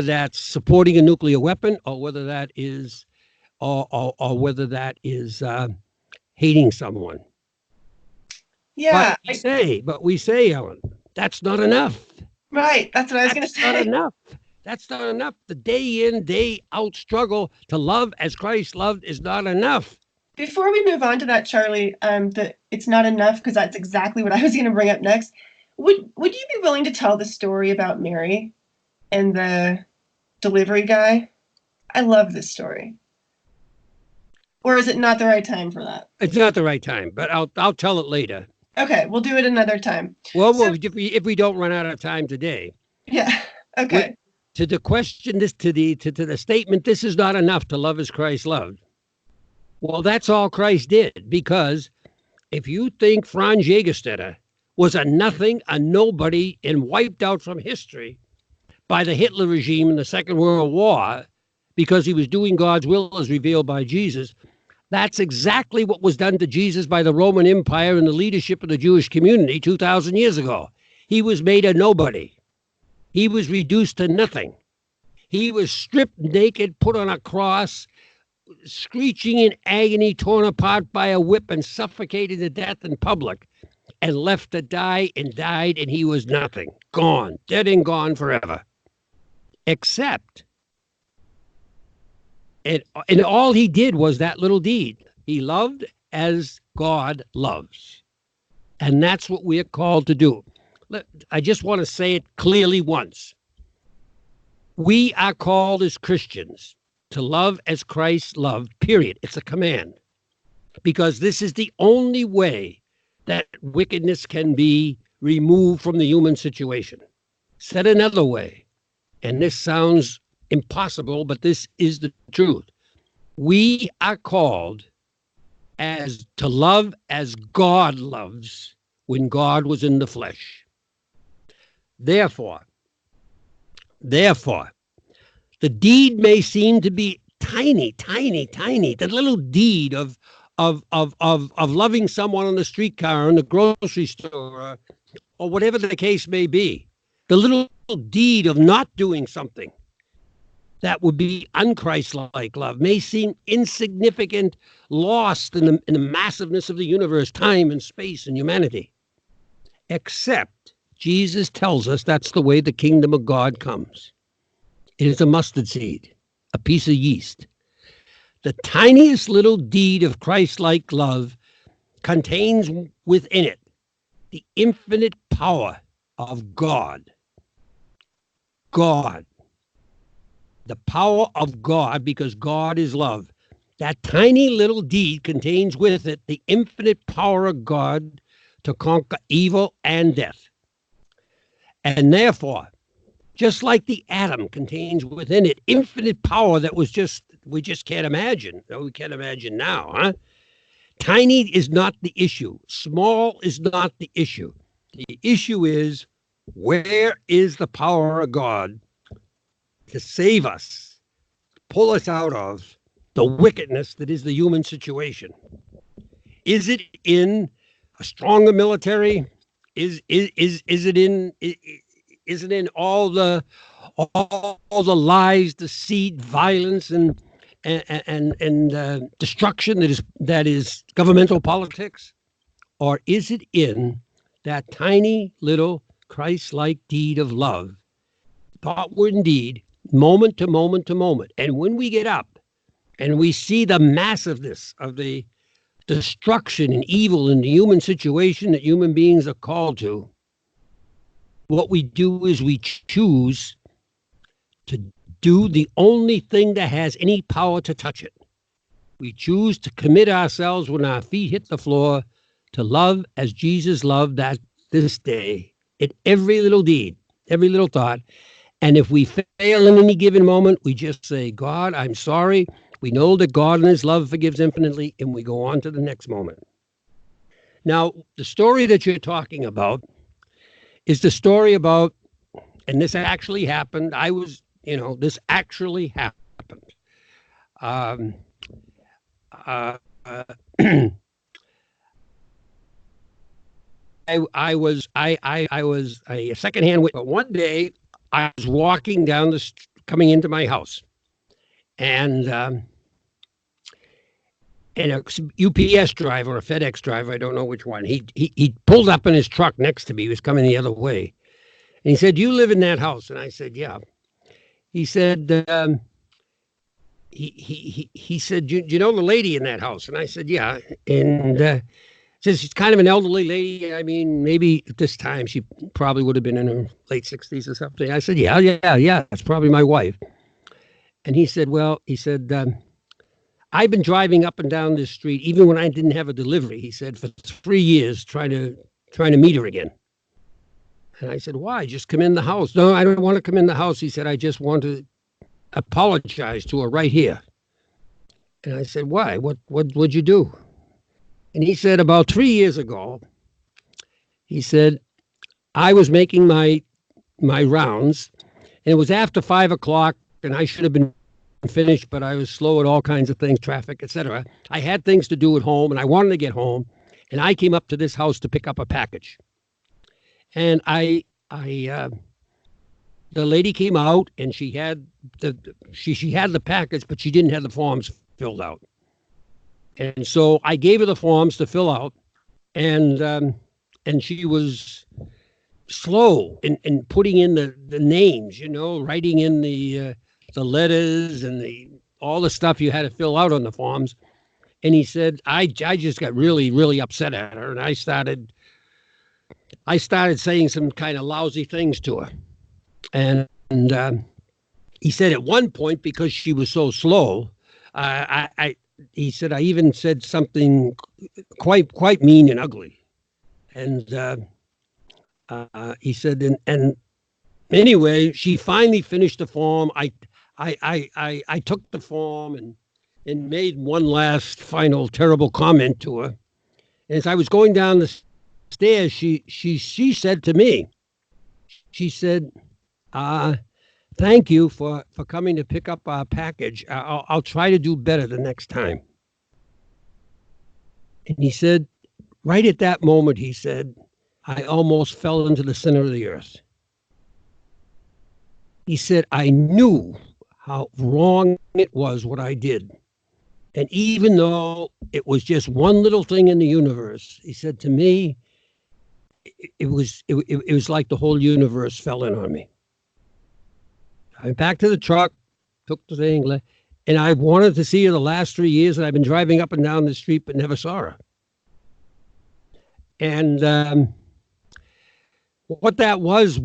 that's supporting a nuclear weapon, or whether that is, or whether that is hating someone. Yeah. But we say, Ellen, that's not enough. Right. That's what I was going to say. That's not enough. That's not enough. The day in, day out struggle to love as Christ loved is not enough. Before we move on to that, Charlie, that it's not enough, because that's exactly what I was going to bring up next. Would you be willing to tell the story about Mary and the delivery guy? I love this story. Or is it not the right time for that? It's not the right time, but I'll tell it later. Okay, we'll do it another time. Well, if we don't run out of time today. Yeah. Okay. To the question, to the statement, this is not enough to love as Christ loved. Well, that's all Christ did, because if you think Franz Jagerstatter was a nothing, a nobody, and wiped out from history by the Hitler regime in the Second World War because he was doing God's will as revealed by Jesus, That's exactly what was done to Jesus by the Roman Empire and the leadership of the Jewish community 2,000 years ago. He was made a nobody. He was reduced to nothing. He was stripped naked, put on a cross, screeching in agony, torn apart by a whip and suffocated to death in public, and left to die, and died, and he was nothing. Gone, dead and gone forever. Except, and all he did was that little deed. He loved as God loves. And that's what we are called to do. I just want to say it clearly once. We are called as Christians to love as Christ loved, period. It's a command. Because this is the only way that wickedness can be removed from the human situation. Said another way, and this sounds impossible, but this is the truth. We are called as to love as God loves when God was in the flesh. Therefore, the deed may seem to be tiny, the little deed of loving someone on the streetcar or in the grocery store or whatever the case may be. The little deed of not doing something that would be unchristlike love may seem insignificant, lost in the massiveness of the universe, time and space and humanity. Except Jesus tells us that's the way the kingdom of God comes. It is a mustard seed, a piece of yeast. The tiniest little deed of Christ-like love contains within it the infinite power of God. God. The power of God, because God is love. That tiny little deed contains with it the infinite power of God to conquer evil and death. And therefore, just like the atom contains within it infinite power that we just can't imagine. No, we can't imagine now, huh? Tiny is not the issue. Small is not the issue. The issue is, where is the power of God to save us, pull us out of the wickedness that is the human situation? Is it in a stronger military? Is it in all the lies, deceit, violence, and destruction that is governmental politics? Or is it in that tiny little Christ-like deed of love, thought, word, and deed, moment to moment to moment? And when we get up and we see the massiveness of the destruction and evil in the human situation that human beings are called to, what we do is we choose to do the only thing that has any power to touch it. We choose to commit ourselves when our feet hit the floor to love as Jesus loved that this day in every little deed, every little thought. And if we fail in any given moment, we just say, God, I'm sorry. We know that God in his love forgives infinitely, and we go on to the next moment. Now, the story that you're talking about is the story about, and this actually happened. This actually happened. I was a secondhand witness. But one day I was walking down coming into my house, and a UPS driver or a FedEx driver, I don't know which one, he pulled up in his truck next to me. He was coming the other way. And he said, "Do you live in that house?" And I said, "Yeah." He said, he said, do you know the lady in that house? And I said, "Yeah." And says she's kind of an elderly lady. I mean, maybe at this time she probably would have been in her late 60s or something. I said, yeah, that's probably my wife. And he said, I've been driving up and down this street, even when I didn't have a delivery, he said, for 3 years trying to meet her again. And I said, why? Just come in the house. No, I don't want to come in the house. He said, I just want to apologize to her right here. And I said, why? What'd you do? And he said, about 3 years ago, he said, I was making my rounds, and it was after 5 o'clock, and I should have been finished, but I was slow at all kinds of things, traffic, etc. I had things to do at home, and I wanted to get home, and I came up to this house to pick up a package. And the lady came out, and she had the package, but she didn't have the forms filled out. And so I gave her the forms to fill out, and she was slow in putting in the names, writing in the letters and all the stuff you had to fill out on the forms. And he said, I just got really, really upset at her, and I started saying some kind of lousy things to her. And he said at one point, because she was so slow, he said I even said something quite mean and ugly. And he said, and anyway, she finally finished the form. I took the form and made one last final terrible comment to her. And as I was going down the stairs, she said to me, she said, thank you for coming to pick up our package. I'll try to do better the next time. And he said, right at that moment, he said, I almost fell into the center of the earth. He said, I knew how wrong it was what I did. And even though it was just one little thing in the universe, he said to me, it was like the whole universe fell in on me. I went back to the truck, took the thing, and I wanted to see her the last 3 years, and I've been driving up and down the street but never saw her. And what that was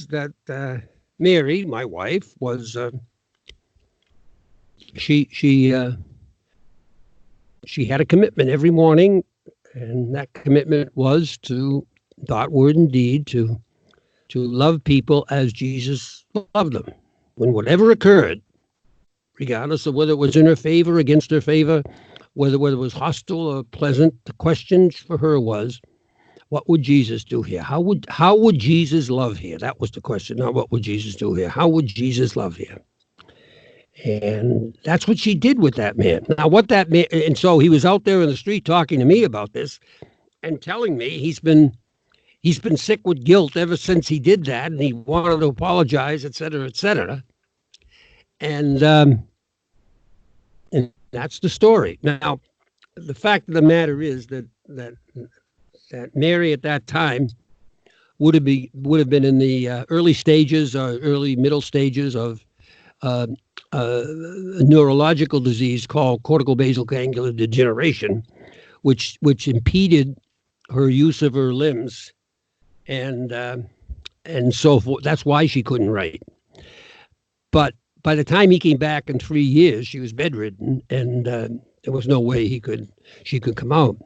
that Mary, my wife, was she had a commitment every morning, and that commitment was to thought, word, and deed to love people as Jesus loved them. When whatever occurred, regardless of whether it was in her favor, against her favor, whether it was hostile or pleasant, the question for her was, what would Jesus do here? How would Jesus love here? That was the question. Not what would Jesus do here? How would Jesus love here? And that's what she did with that man. Now, what that man, and so he was out there in the street talking to me about this and telling me he's been sick with guilt ever since he did that, and he wanted to apologize, et cetera, et cetera. And that's the story. Now, the fact of the matter is that Mary at that time would have been in the early stages or early middle stages of a neurological disease called cortical basal ganglia degeneration, which impeded her use of her limbs, and so forth. That's why she couldn't write. But by the time he came back in 3 years, she was bedridden, and there was no way she could come out.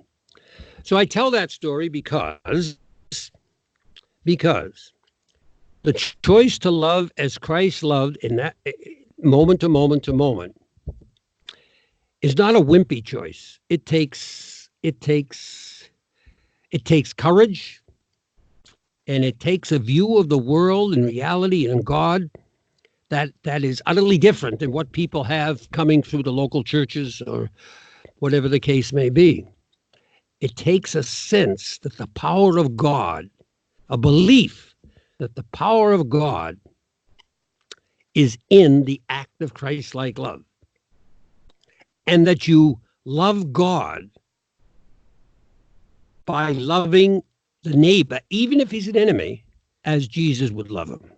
So I tell that story because the choice to love as Christ loved in that moment to moment to moment is not a wimpy choice. It takes courage, and it takes a view of the world and reality and God that is utterly different than what people have coming through the local churches or whatever the case may be. It takes a sense that the power of God, a belief that the power of God is in the act of Christ-like love, and that you love God by loving the neighbor, even if he's an enemy, as Jesus would love him.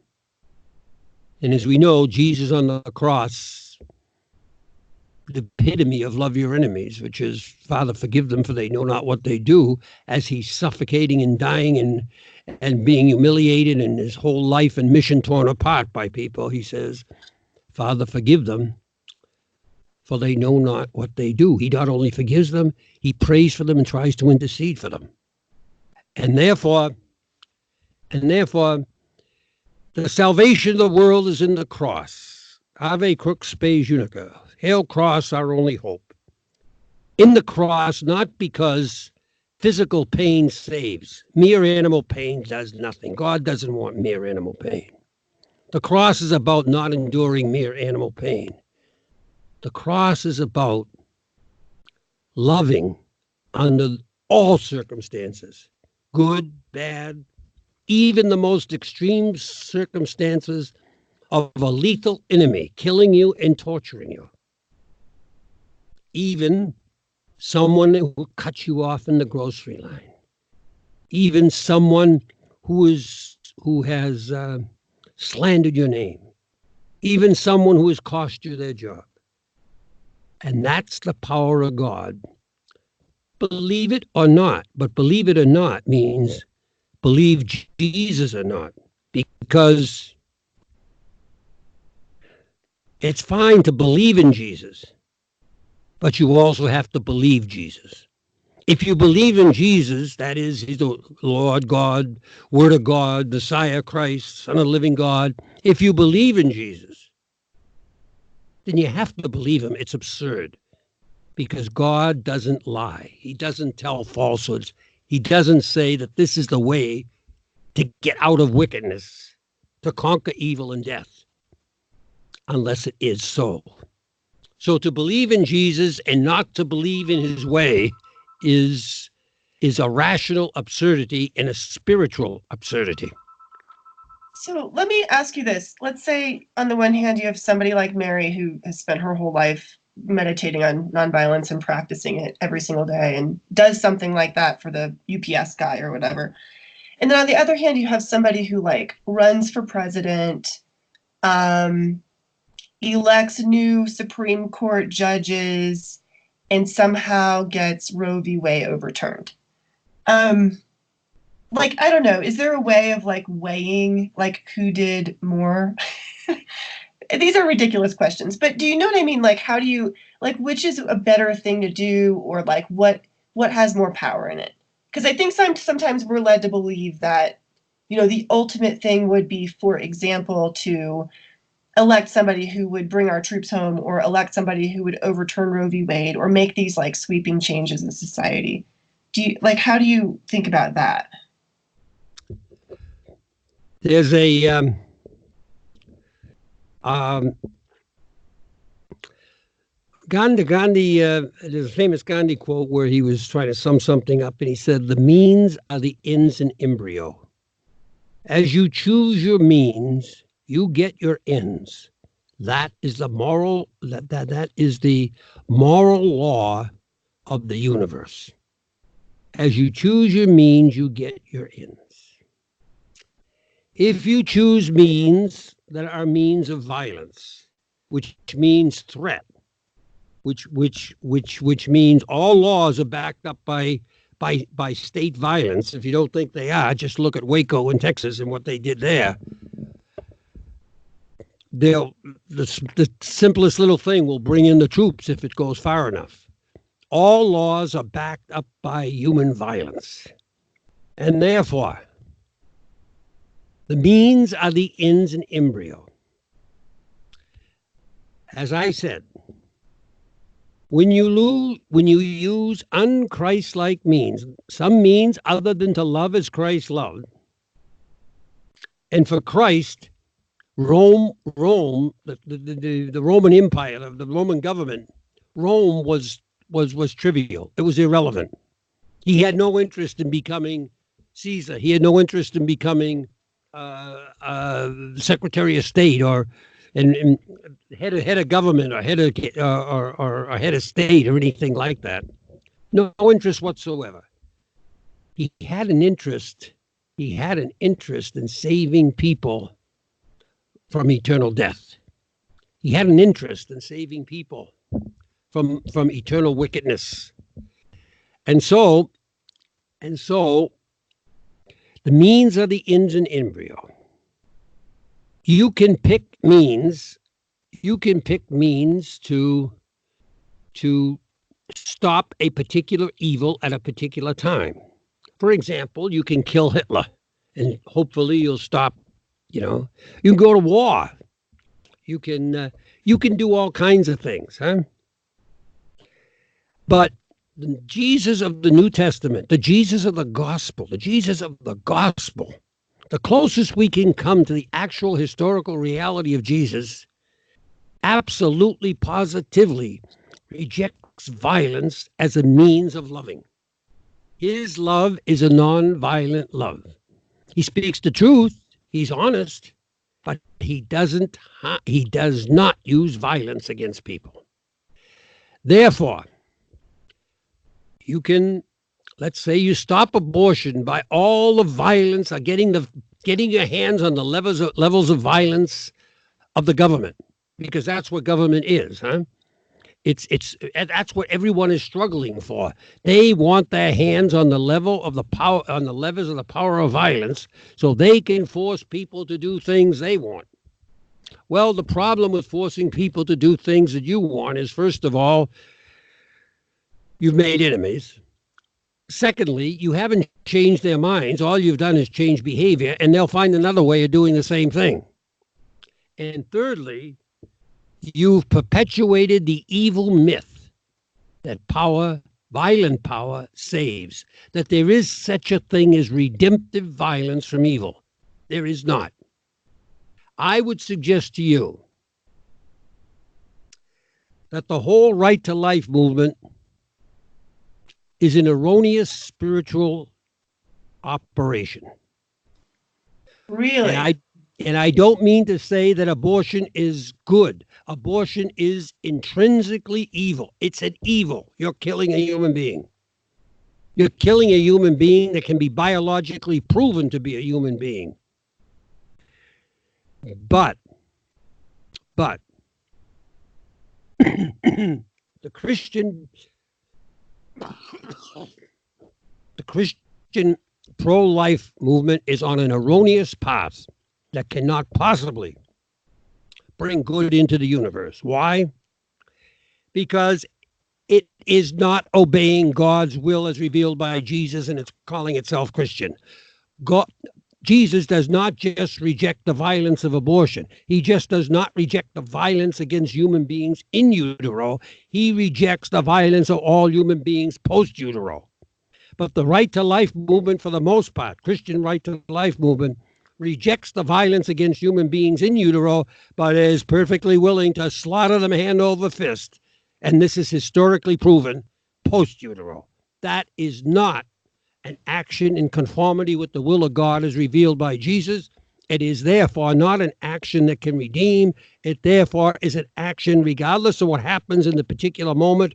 And as we know, Jesus on the cross, the epitome of love your enemies, which is, Father, forgive them, for they know not what they do, as he's suffocating and dying and being humiliated and his whole life and mission torn apart by people. He says, Father, forgive them, for they know not what they do. He not only forgives them, he prays for them and tries to intercede for them. And therefore, the salvation of the world is in the cross. Ave crux spes unica. Hail cross, our only hope. In the cross, not because physical pain saves. Mere animal pain does nothing. God doesn't want mere animal pain. The cross is about not enduring mere animal pain. The cross is about loving under all circumstances, good, bad, even the most extreme circumstances of a lethal enemy killing you and torturing you. Even someone who cuts you off in the grocery line. Even someone who has slandered your name. Even someone who has cost you their job. And that's the power of God. Believe it or not, but believe it or not means believe Jesus or not, because it's fine to believe in Jesus, but you also have to believe Jesus. If you believe in Jesus, that is, he's the Lord God, Word of God, Messiah, Christ, Son of the living God. If you believe in Jesus, then you have to believe him. It's absurd, because God doesn't lie. He doesn't tell falsehoods. He doesn't say that this is the way to get out of wickedness, to conquer evil and death, unless it is so. So to believe in Jesus and not to believe in his way is a rational absurdity and a spiritual absurdity. So let me ask you this. Let's say on the one hand, you have somebody like Mary who has spent her whole life meditating on nonviolence and practicing it every single day and does something like that for the UPS guy or whatever. And then on the other hand, you have somebody who like runs for president, elects new Supreme Court judges, and somehow gets Roe v. Wade overturned. Like, I don't know, is there a way of like weighing like who did more? These are ridiculous questions, but do you know what I mean? Like, how do you, like, which is a better thing to do, or like what has more power in it? Because I think sometimes we're led to believe that, you know, the ultimate thing would be, for example, to elect somebody who would bring our troops home, or elect somebody who would overturn Roe v. Wade, or make these like sweeping changes in society. Do you, like, how do you think about that? There's a Gandhi, there's a famous Gandhi quote where he was trying to sum something up, and he said, "The means are the ends in embryo. As you choose your means, you get your ends. That is the moral, that is the moral law of the universe. As you choose your means, you get your ends. If you choose means that are means of violence, which means threat, which means all laws are backed up by state violence. If you don't think they are, just look at Waco in Texas and what they did there. The simplest little thing will bring in the troops if it goes far enough. All laws are backed up by human violence. And therefore, the means are the ends in embryo. As I said, when you use un-Christ-like means, some means other than to love as Christ loved, and for Christ, Rome, the Roman Empire, the Roman government, Rome was trivial. It was irrelevant. He had no interest in becoming Caesar. He had no interest in becoming Secretary of State or and head of government or head of state or anything like that. No interest whatsoever. He had an interest in saving people from eternal death. He had an interest in saving people from eternal wickedness. And so the means are the ends in embryo. You can pick means to stop a particular evil at a particular time. For example, you can kill Hitler and hopefully you'll stop, you can go to war. You can do all kinds of things, huh? But the Jesus of the New Testament, the Jesus of the gospel, the closest we can come to the actual historical reality of Jesus absolutely positively rejects violence as a means of loving. His love is a non-violent love. He speaks the truth. He's honest, but he does not use violence against people. Therefore, you can, let's say you stop abortion by all the violence, or getting your hands on the levels of violence of the government, because that's what government is, huh? It's that's what everyone is struggling for. They want their hands on the level of the power, on the levers of the power of violence, so they can force people to do things they want. Well, the problem with forcing people to do things that you want is, first of all, you've made enemies. Secondly, you haven't changed their minds. All you've done is change behavior, and they'll find another way of doing the same thing. And thirdly, you've perpetuated the evil myth that power, violent power, saves, that there is such a thing as redemptive violence from evil. There is not. I would suggest to you that the whole right to life movement is an erroneous spiritual operation. Really? And I don't mean to say that abortion is good. Abortion is intrinsically evil. It's an evil. You're killing a human being. You're killing a human being that can be biologically proven to be a human being. But the Christian pro-life movement is on an erroneous path that cannot possibly bring good into the universe. Why? Because it is not obeying God's will as revealed by Jesus, and it's calling itself Christian. Jesus does not just reject the violence of abortion. He just does not reject the violence against human beings in utero. He rejects the violence of all human beings post utero. But the right to life movement, for the most part, Christian right to life movement, rejects the violence against human beings in utero, but is perfectly willing to slaughter them hand over fist. And this is historically proven post utero. That is not an action in conformity with the will of God as revealed by Jesus. It is therefore not an action that can redeem. It therefore is an action, regardless of what happens in the particular moment,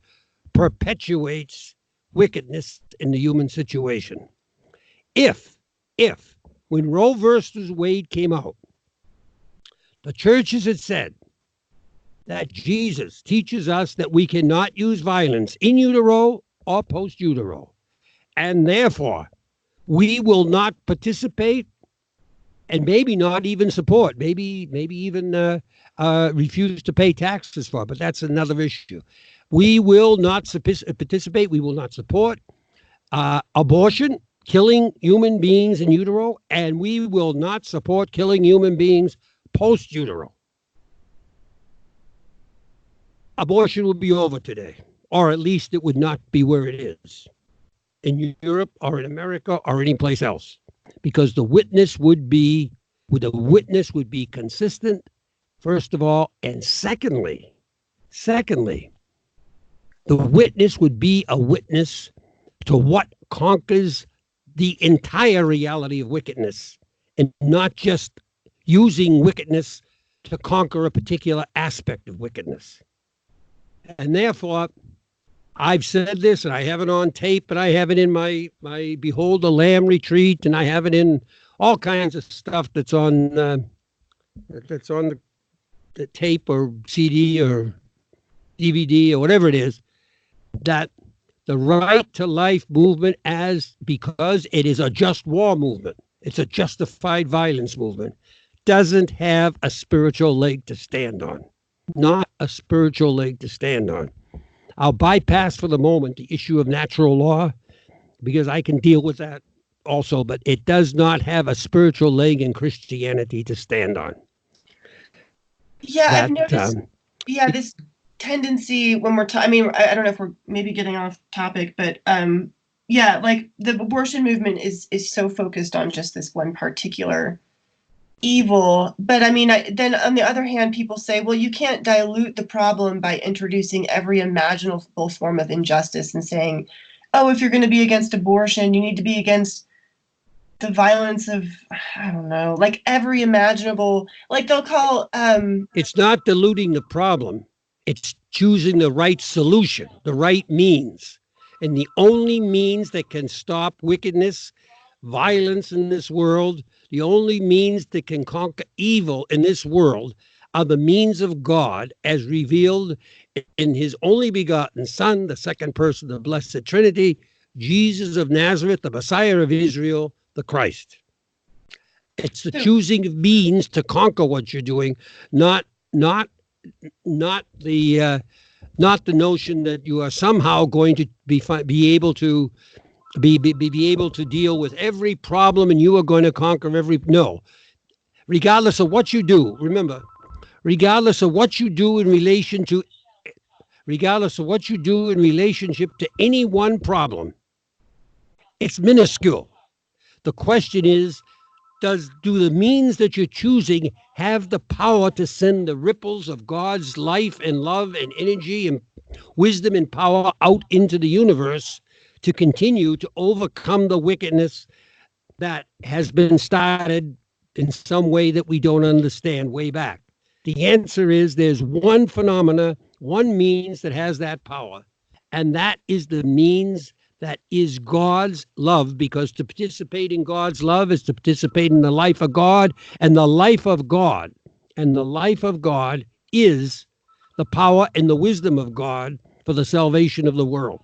perpetuates wickedness in the human situation. If when Roe versus Wade came out, the churches had said that Jesus teaches us that we cannot use violence in utero or post utero, and therefore we will not participate and maybe not even support, maybe even refuse to pay taxes for, but that's another issue. We will not participate, we will not support abortion, killing human beings in utero, and we will not support killing human beings post utero. Abortion would be over today, or at least it would not be where it is in Europe or in America or any place else, because the witness would be consistent, first of all, and secondly, the witness would be a witness to what conquers the entire reality of wickedness, and not just using wickedness to conquer a particular aspect of wickedness. And therefore, I've said this, and I have it on tape, and I have it in my Behold the Lamb retreat, and I have it in all kinds of stuff that's on the tape or CD or DVD or whatever it is, that the right to life movement, because it is a just war movement, it's a justified violence movement, doesn't have a spiritual leg to stand on. Not a spiritual leg to stand on. I'll bypass for the moment the issue of natural law, because I can deal with that also, but it does not have a spiritual leg in Christianity to stand on. Yeah, I've noticed. This tendency when we're I mean, I don't know if we're maybe getting off topic, but like the abortion movement is so focused on just this one particular evil. But I mean, then on the other hand, people say, well, you can't dilute the problem by introducing every imaginable form of injustice and saying, oh, if you're going to be against abortion, you need to be against the violence of, I don't know, like every imaginable, like they'll call It's not diluting the problem. It's choosing the right solution, the right means. And the only means that can stop wickedness, violence in this world, the only means that can conquer evil in this world are the means of God as revealed in his only begotten Son, the second person of the Blessed Trinity, Jesus of Nazareth, the Messiah of Israel, the Christ. It's the so, choosing of means to conquer what you're doing, not not not not the notion that you are somehow going to be able to be able to deal with every problem and you are going to conquer every no. Regardless of what you do, remember, regardless of what you do in relation to regardless of what you do in relationship to any one problem, it's minuscule. The question is, do the means that you're choosing have the power to send the ripples of God's life and love and energy and wisdom and power out into the universe to continue to overcome the wickedness that has been started in some way that we don't understand way back? The answer is there's one phenomena, one means that has that power, and that is the means that is God's love, because to participate in God's love is to participate in the life of God, and the life of God, and the life of God is the power and the wisdom of God for the salvation of the world.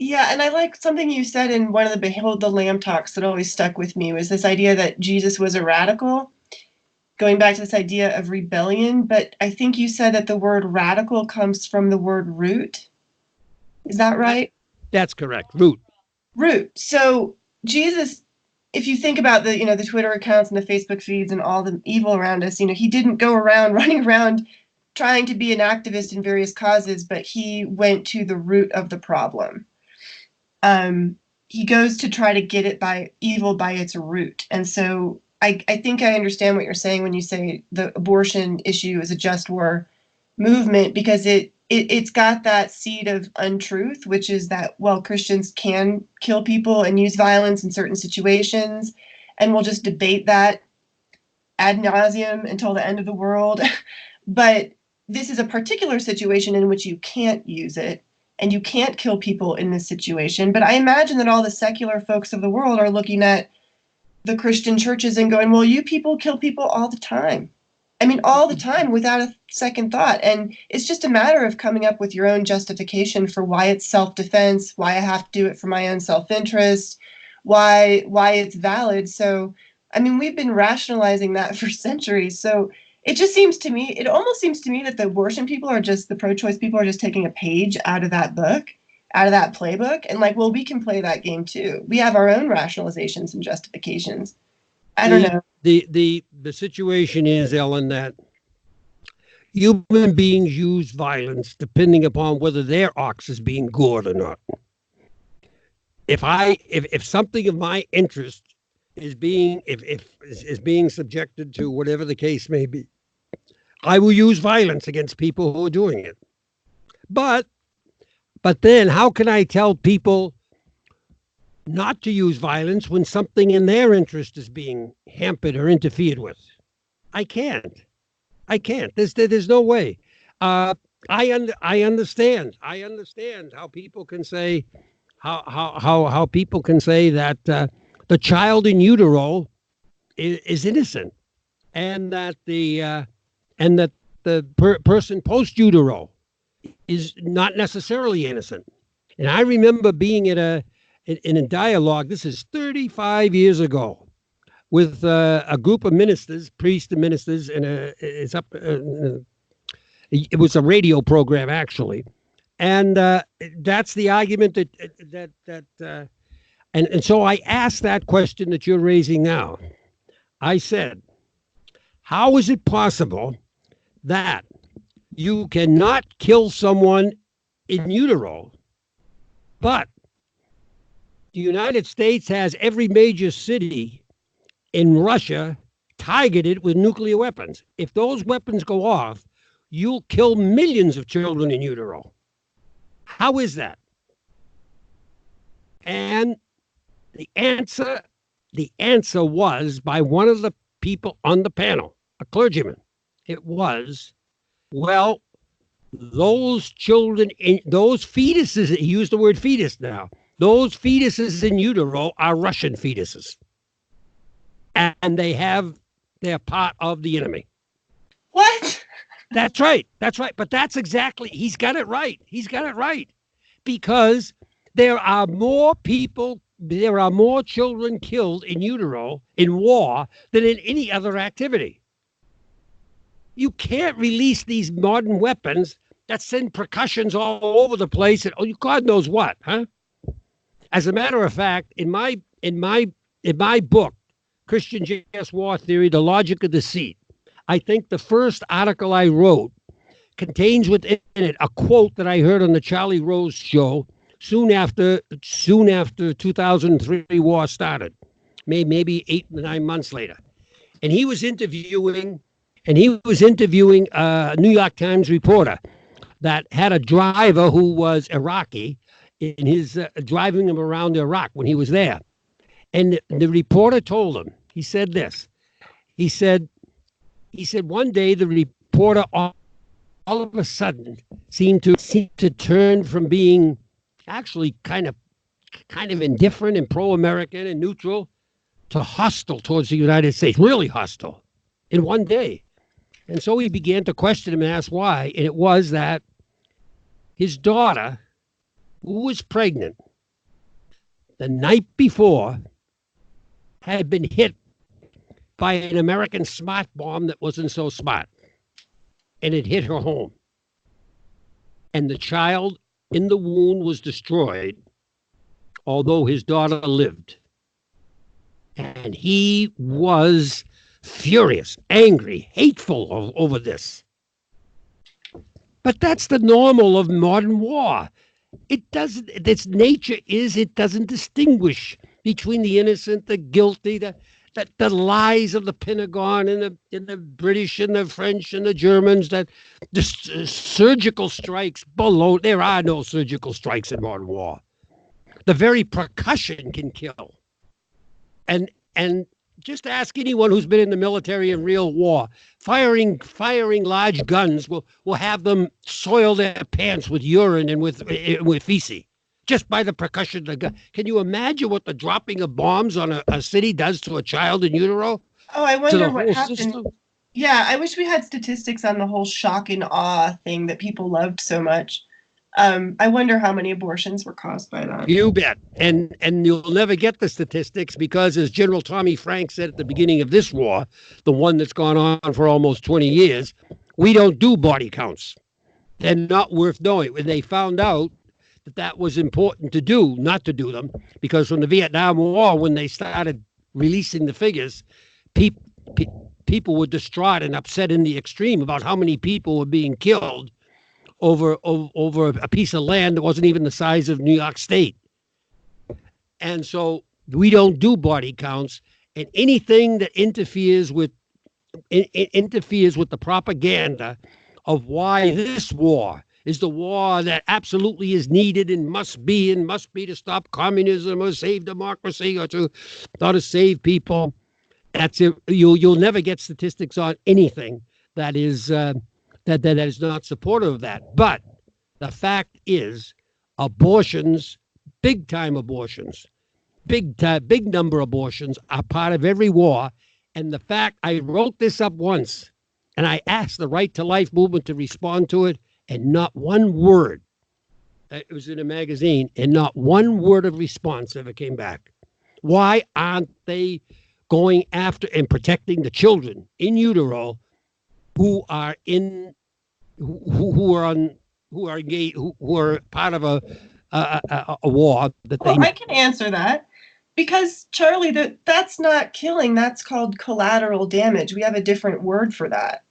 yeah, and I like something you said in one of the Behold the Lamb talks that always stuck with me was this idea that Jesus was a radical, going back to this idea of rebellion. But I think you said that the word radical comes from the word root. Is that right? That's correct. Root. Root. So Jesus, if you think about the, the Twitter accounts and the Facebook feeds and all the evil around us, he didn't go around running around trying to be an activist in various causes, but he went to the root of the problem. He goes to try to get it by evil by its root. And so I think I understand what you're saying when you say the abortion issue is a just war movement, because it's got that seed of untruth, which is that, well, Christians can kill people and use violence in certain situations, and we'll just debate that ad nauseum until the end of the world. But this is a particular situation in which you can't use it, and you can't kill people in this situation. But I imagine that all the secular folks of the world are looking at the Christian churches and going, well, you people kill people all the time. I mean, all the time without a second thought. And it's just a matter of coming up with your own justification for why it's self-defense, why I have to do it for my own self-interest, why it's valid. So, I mean, we've been rationalizing that for centuries. So it just seems to me, it almost seems to me that the abortion people are just, the pro-choice people are just taking a page out of that book, out of that playbook, and like, well, we can play that game too. We have our own rationalizations and justifications. I don't know. The situation is, Ellen, that human beings use violence depending upon whether their ox is being gored or not. If something of my interest is being is being subjected to whatever the case may be, I will use violence against people who are doing it. But then how can I tell people not to use violence when something in their interest is being hampered or interfered with? I can't. There's no way. I understand. I understand how people can say how people can say that the child in utero is innocent, and that the person post utero is not necessarily innocent. And I remember being in a dialogue. This is 35 years ago, with a group of ministers, priests and ministers, and it was a radio program actually, and that's the argument and so I asked that question that you're raising now. I said, how is it possible that you cannot kill someone in utero, but the United States has every major city in Russia targeted with nuclear weapons. If those weapons go off, you'll kill millions of children in utero. How is that? And the answer was by one of the people on the panel, a clergyman. It was, well, those children, those fetuses, he used the word fetus now, those fetuses in utero are Russian fetuses. And they're part of the enemy. What? That's right. That's right. But that's exactly, he's got it right. He's got it right. Because there are more children killed in utero in war than in any other activity. You can't release these modern weapons that send percussions all over the place and God knows what, huh? As a matter of fact, in my book, Christian Just War Theory, The Logic of Deceit, I think the first article I wrote contains within it a quote that I heard on the Charlie Rose show soon after 2003 war started, maybe 8 or 9 months later. And he was interviewing a New York Times reporter that had a driver who was Iraqi in his driving him around Iraq when he was there. And the reporter told him, he said this, he said one day the reporter all of a sudden seemed to turn from being actually kind of indifferent and pro-American and neutral to hostile towards the United States, really hostile in one day. And so he began to question him and ask why. And it was that his daughter, who was pregnant the night before, had been hit by an American smart bomb that wasn't so smart. And it hit her home. And the child in the womb was destroyed, although his daughter lived. And he was furious, angry, hateful over this. But that's the normal of modern war. Its nature is it doesn't distinguish between the innocent, the guilty, the lies of the Pentagon and the British and the French and the Germans, that the surgical strikes below. There are no surgical strikes in modern war. The very percussion can kill. And just ask anyone who's been in the military in real war. Firing large guns will have them soil their pants with urine and with feces, just by the percussion of the gun. Can you imagine what the dropping of bombs on a city does to a child in utero? Oh, I wonder what happened. System? Yeah, I wish we had statistics on the whole shock and awe thing that people loved so much. I wonder how many abortions were caused by that. You bet. And you'll never get the statistics because, as General Tommy Frank said at the beginning of this war, the one that's gone on for almost 20 years, we don't do body counts. They're not worth knowing. When they found out that was important to do, not to do them, because from the Vietnam War, when they started releasing the figures, people were distraught and upset in the extreme about how many people were being killed over a piece of land that wasn't even the size of New York State. And so we don't do body counts, and anything that interferes with the propaganda of why this war is the war that absolutely is needed and must be to stop communism or save democracy or to save people. That's it. You'll never get statistics on anything that is that is not supportive of that. But the fact is, abortions, big number abortions are part of every war. And the fact, I wrote this up once, and I asked the Right to Life movement to respond to it, and not one word. It was in a magazine, and not one word of response ever came back. Why aren't they going after and protecting the children in utero who are part of a war that they? Well, I can answer that. Because, Charlie, that's not killing. That's called collateral damage. We have a different word for that.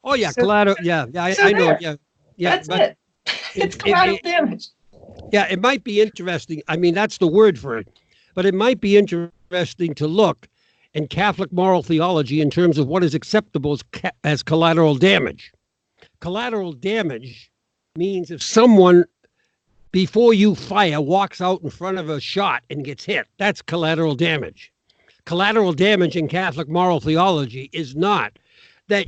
Oh, yeah, collateral. Yeah, I know. Yeah. That's it. It's collateral damage. Yeah, it might be interesting. I mean, that's the word for it. But it might be interesting to look and Catholic moral theology in terms of what is acceptable as collateral damage. Collateral damage means if someone, before you fire, walks out in front of a shot and gets hit, that's collateral damage. Collateral damage in Catholic moral theology is not that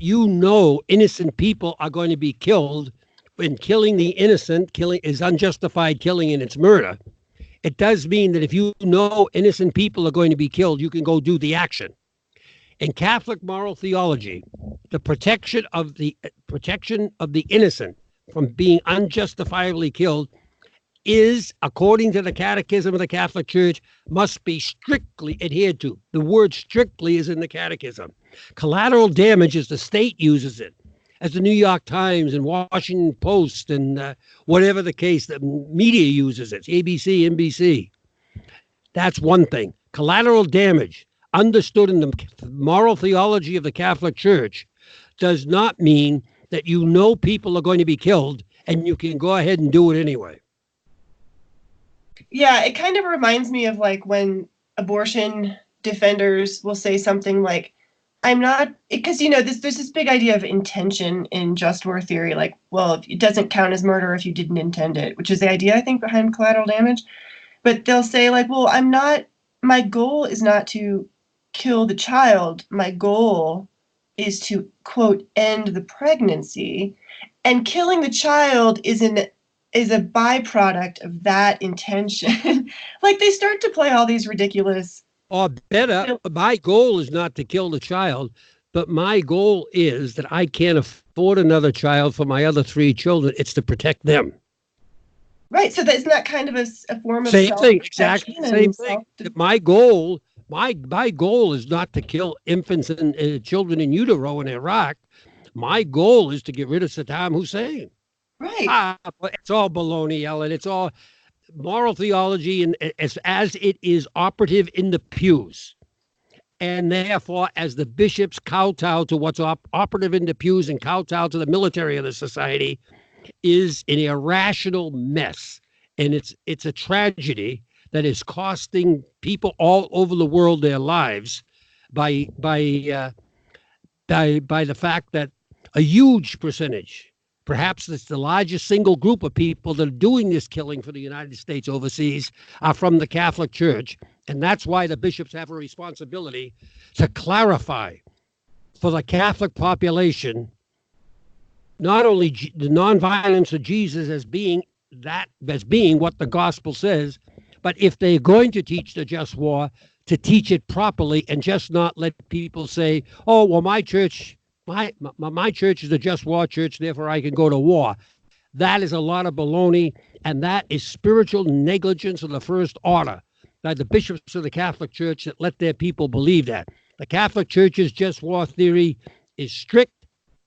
innocent people are going to be killed, when killing the innocent is unjustified killing and it's murder. It does mean that if you know innocent people are going to be killed, you can go do the action. In Catholic moral theology, the protection of the innocent from being unjustifiably killed is, according to the Catechism of the Catholic Church, must be strictly adhered to. The word strictly is in the Catechism. Collateral damage, as the state uses it, as the New York Times and Washington Post and whatever the case, the media uses it, ABC, NBC. That's one thing. Collateral damage, understood in the moral theology of the Catholic Church, does not mean that people are going to be killed and you can go ahead and do it anyway. Yeah, it kind of reminds me of like when abortion defenders will say something like, I'm not, because, there's this big idea of intention in just war theory. Like, well, it doesn't count as murder if you didn't intend it, which is the idea, I think, behind collateral damage. But they'll say like, well, my goal is not to kill the child. My goal is to, quote, end the pregnancy. And killing the child is a byproduct of that intention. Like, they start to play all these ridiculous. Or better, my goal is not to kill the child, but my goal is that I can't afford another child for my other 3 children. It's to protect them. Right. So isn't that kind of a form of same thing? Exactly same thing. My goal is not to kill infants and children in utero in Iraq. My goal is to get rid of Saddam Hussein. Right. It's all baloney, Ellen. It's all moral theology, and as it is operative in the pews. And therefore, as the bishops kowtow to what's operative in the pews and kowtow to the military of the society, is an irrational mess. And it's a tragedy that is costing people all over the world their lives by the fact that a huge percentage, perhaps it's the largest single group of people that are doing this killing for the United States overseas, are from the Catholic Church. And that's why the bishops have a responsibility to clarify for the Catholic population not only the nonviolence of Jesus as being what the gospel says, but if they're going to teach the just war, to teach it properly and just not let people say, oh, well, my church is a just war church, therefore I can go to war. That is a lot of baloney, and that is spiritual negligence of the first order by the bishops of the Catholic Church that let their people believe that. The Catholic Church's just war theory is strict.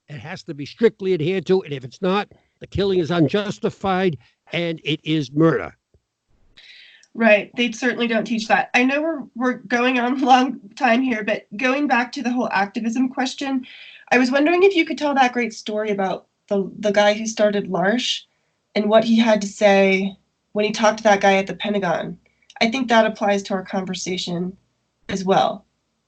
It has to be strictly adhered to, and if it's not, the killing is unjustified and it is murder. Right. They certainly don't teach that. I know we're going on a long time here, but going back to the whole activism question, I was wondering if you could tell that great story about the guy who started L'Arche and what he had to say when he talked to that guy at the Pentagon. I think that applies to our conversation as well.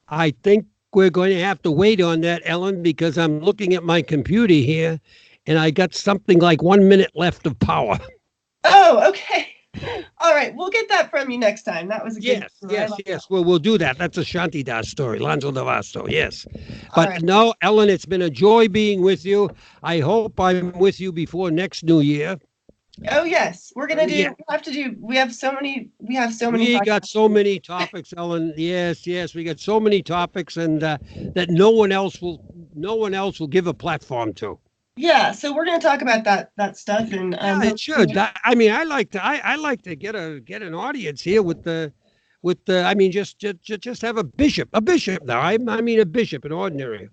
I think we're going to have to wait on that, Ellen, because I'm looking at my computer here and I got something like 1 minute left of power. Oh, okay. All right. We'll get that from you next time. That was a good Yes. Well, we'll do that. That's a Shantidas story, Lanzo Devasto, yes. But no, Ellen, it's been a joy being with you. I hope I'm with you before next New Year. Oh, yes. We're going to do, we have so many. We got so many topics, Ellen. Yes. We got so many topics and that no one else will give a platform to. Yeah, so we're going to talk about that stuff, and it should. I mean, I like to get an audience here with the. I mean, just have a bishop now. I mean, a bishop, an ordinary.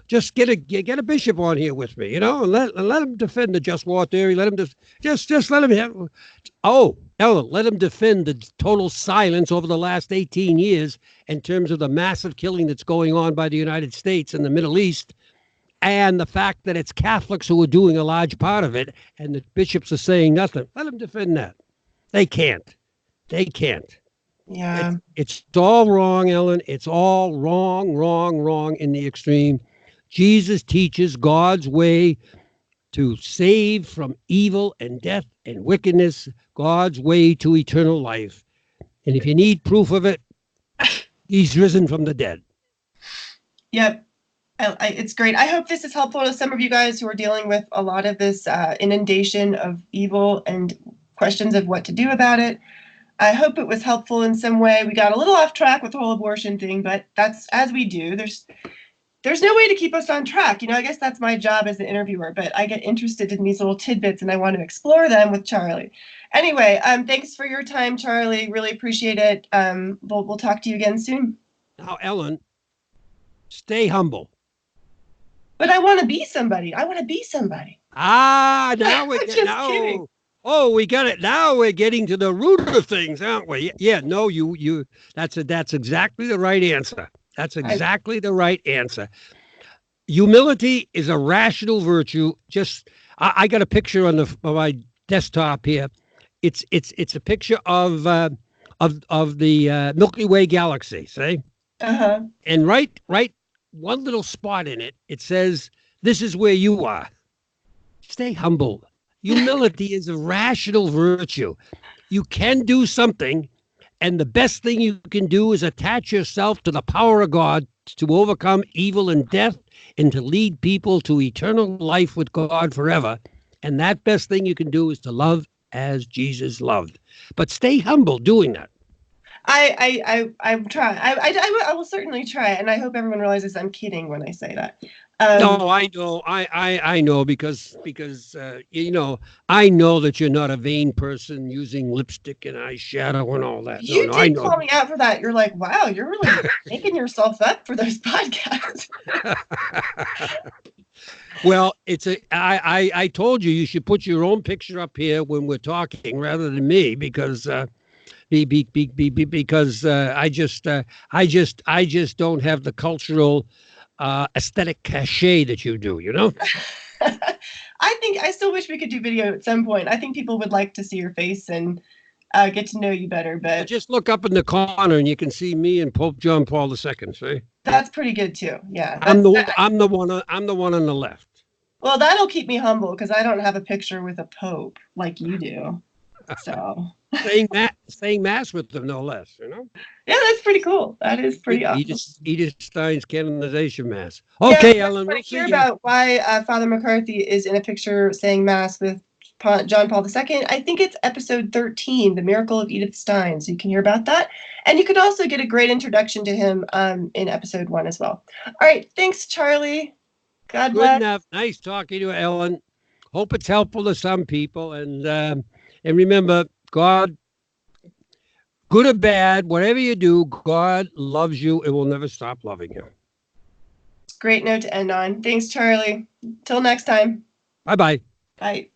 Just get a bishop on here with me, and let him defend the just war theory. Let him just let him have. Oh, Ellen, let him defend the total silence over the last 18 years in terms of the massive killing that's going on by the United States in the Middle East. And the fact that it's Catholics who are doing a large part of it and the bishops are saying nothing. Let them defend that. They can't. Yeah. It's all wrong, Ellen. It's all wrong, wrong, wrong in the extreme. Jesus teaches God's way to save from evil and death and wickedness, God's way to eternal life. And if you need proof of it, he's risen from the dead. Yep. It's great. I hope this is helpful to some of you guys who are dealing with a lot of this inundation of evil and questions of what to do about it. I hope it was helpful in some way. We got a little off track with the whole abortion thing, but that's as we do. There's no way to keep us on track. I guess that's my job as the interviewer, but I get interested in these little tidbits and I want to explore them with Charlie. Anyway, thanks for your time, Charlie. Really appreciate it. We'll talk to you again soon. Now, Ellen, stay humble. But I want to be somebody. I want to be somebody. Now we're kidding. Oh, we got it. Now we're getting to the root of things, aren't we? Yeah, no, you that's exactly the right answer. That's exactly the right answer. Humility is a rational virtue. I got a picture on my desktop here. It's a picture of the Milky Way galaxy, see? Uh-huh. And right one little spot in it, it says, "This is where you are." Stay humble. Humility is a rational virtue. You can do something, and the best thing you can do is attach yourself to the power of God to overcome evil and death and to lead people to eternal life with God forever. And that best thing you can do is to love as Jesus loved. But stay humble doing that. I'm trying. I will certainly try, and I hope everyone realizes I'm kidding when I say that. No, I know. I know because I know that you're not a vain person using lipstick and eyeshadow and all that. You I did know. call me out for that. You're like, wow, you're really making yourself up for those podcasts. Well, I told you should put your own picture up here when we're talking rather than me because because I just don't have the cultural aesthetic cachet that you do, I still wish we could do video at some point. I think people would like to see your face and get to know you better. But just look up in the corner and you can see me and Pope John Paul II. See, that's pretty good too. Yeah, I'm the one on the left. Well, that'll keep me humble because I don't have a picture with a pope like you do. So saying mass with them, no less. Yeah, that's pretty cool. That is pretty awesome. Edith Stein's canonization mass. Okay, yeah, Ellen. We'll hear about why Father McCarthy is in a picture saying mass with John Paul II. I think it's episode 13, The Miracle of Edith Stein. So you can hear about that. And you can also get a great introduction to him in episode 1 as well. All right. Thanks, Charlie. God bless. Good enough. Nice talking to you, Ellen. Hope it's helpful to some people. And remember, God, good or bad, whatever you do, God loves you and will never stop loving you. Great note to end on. Thanks, Charlie. Till next time. Bye-bye. Bye.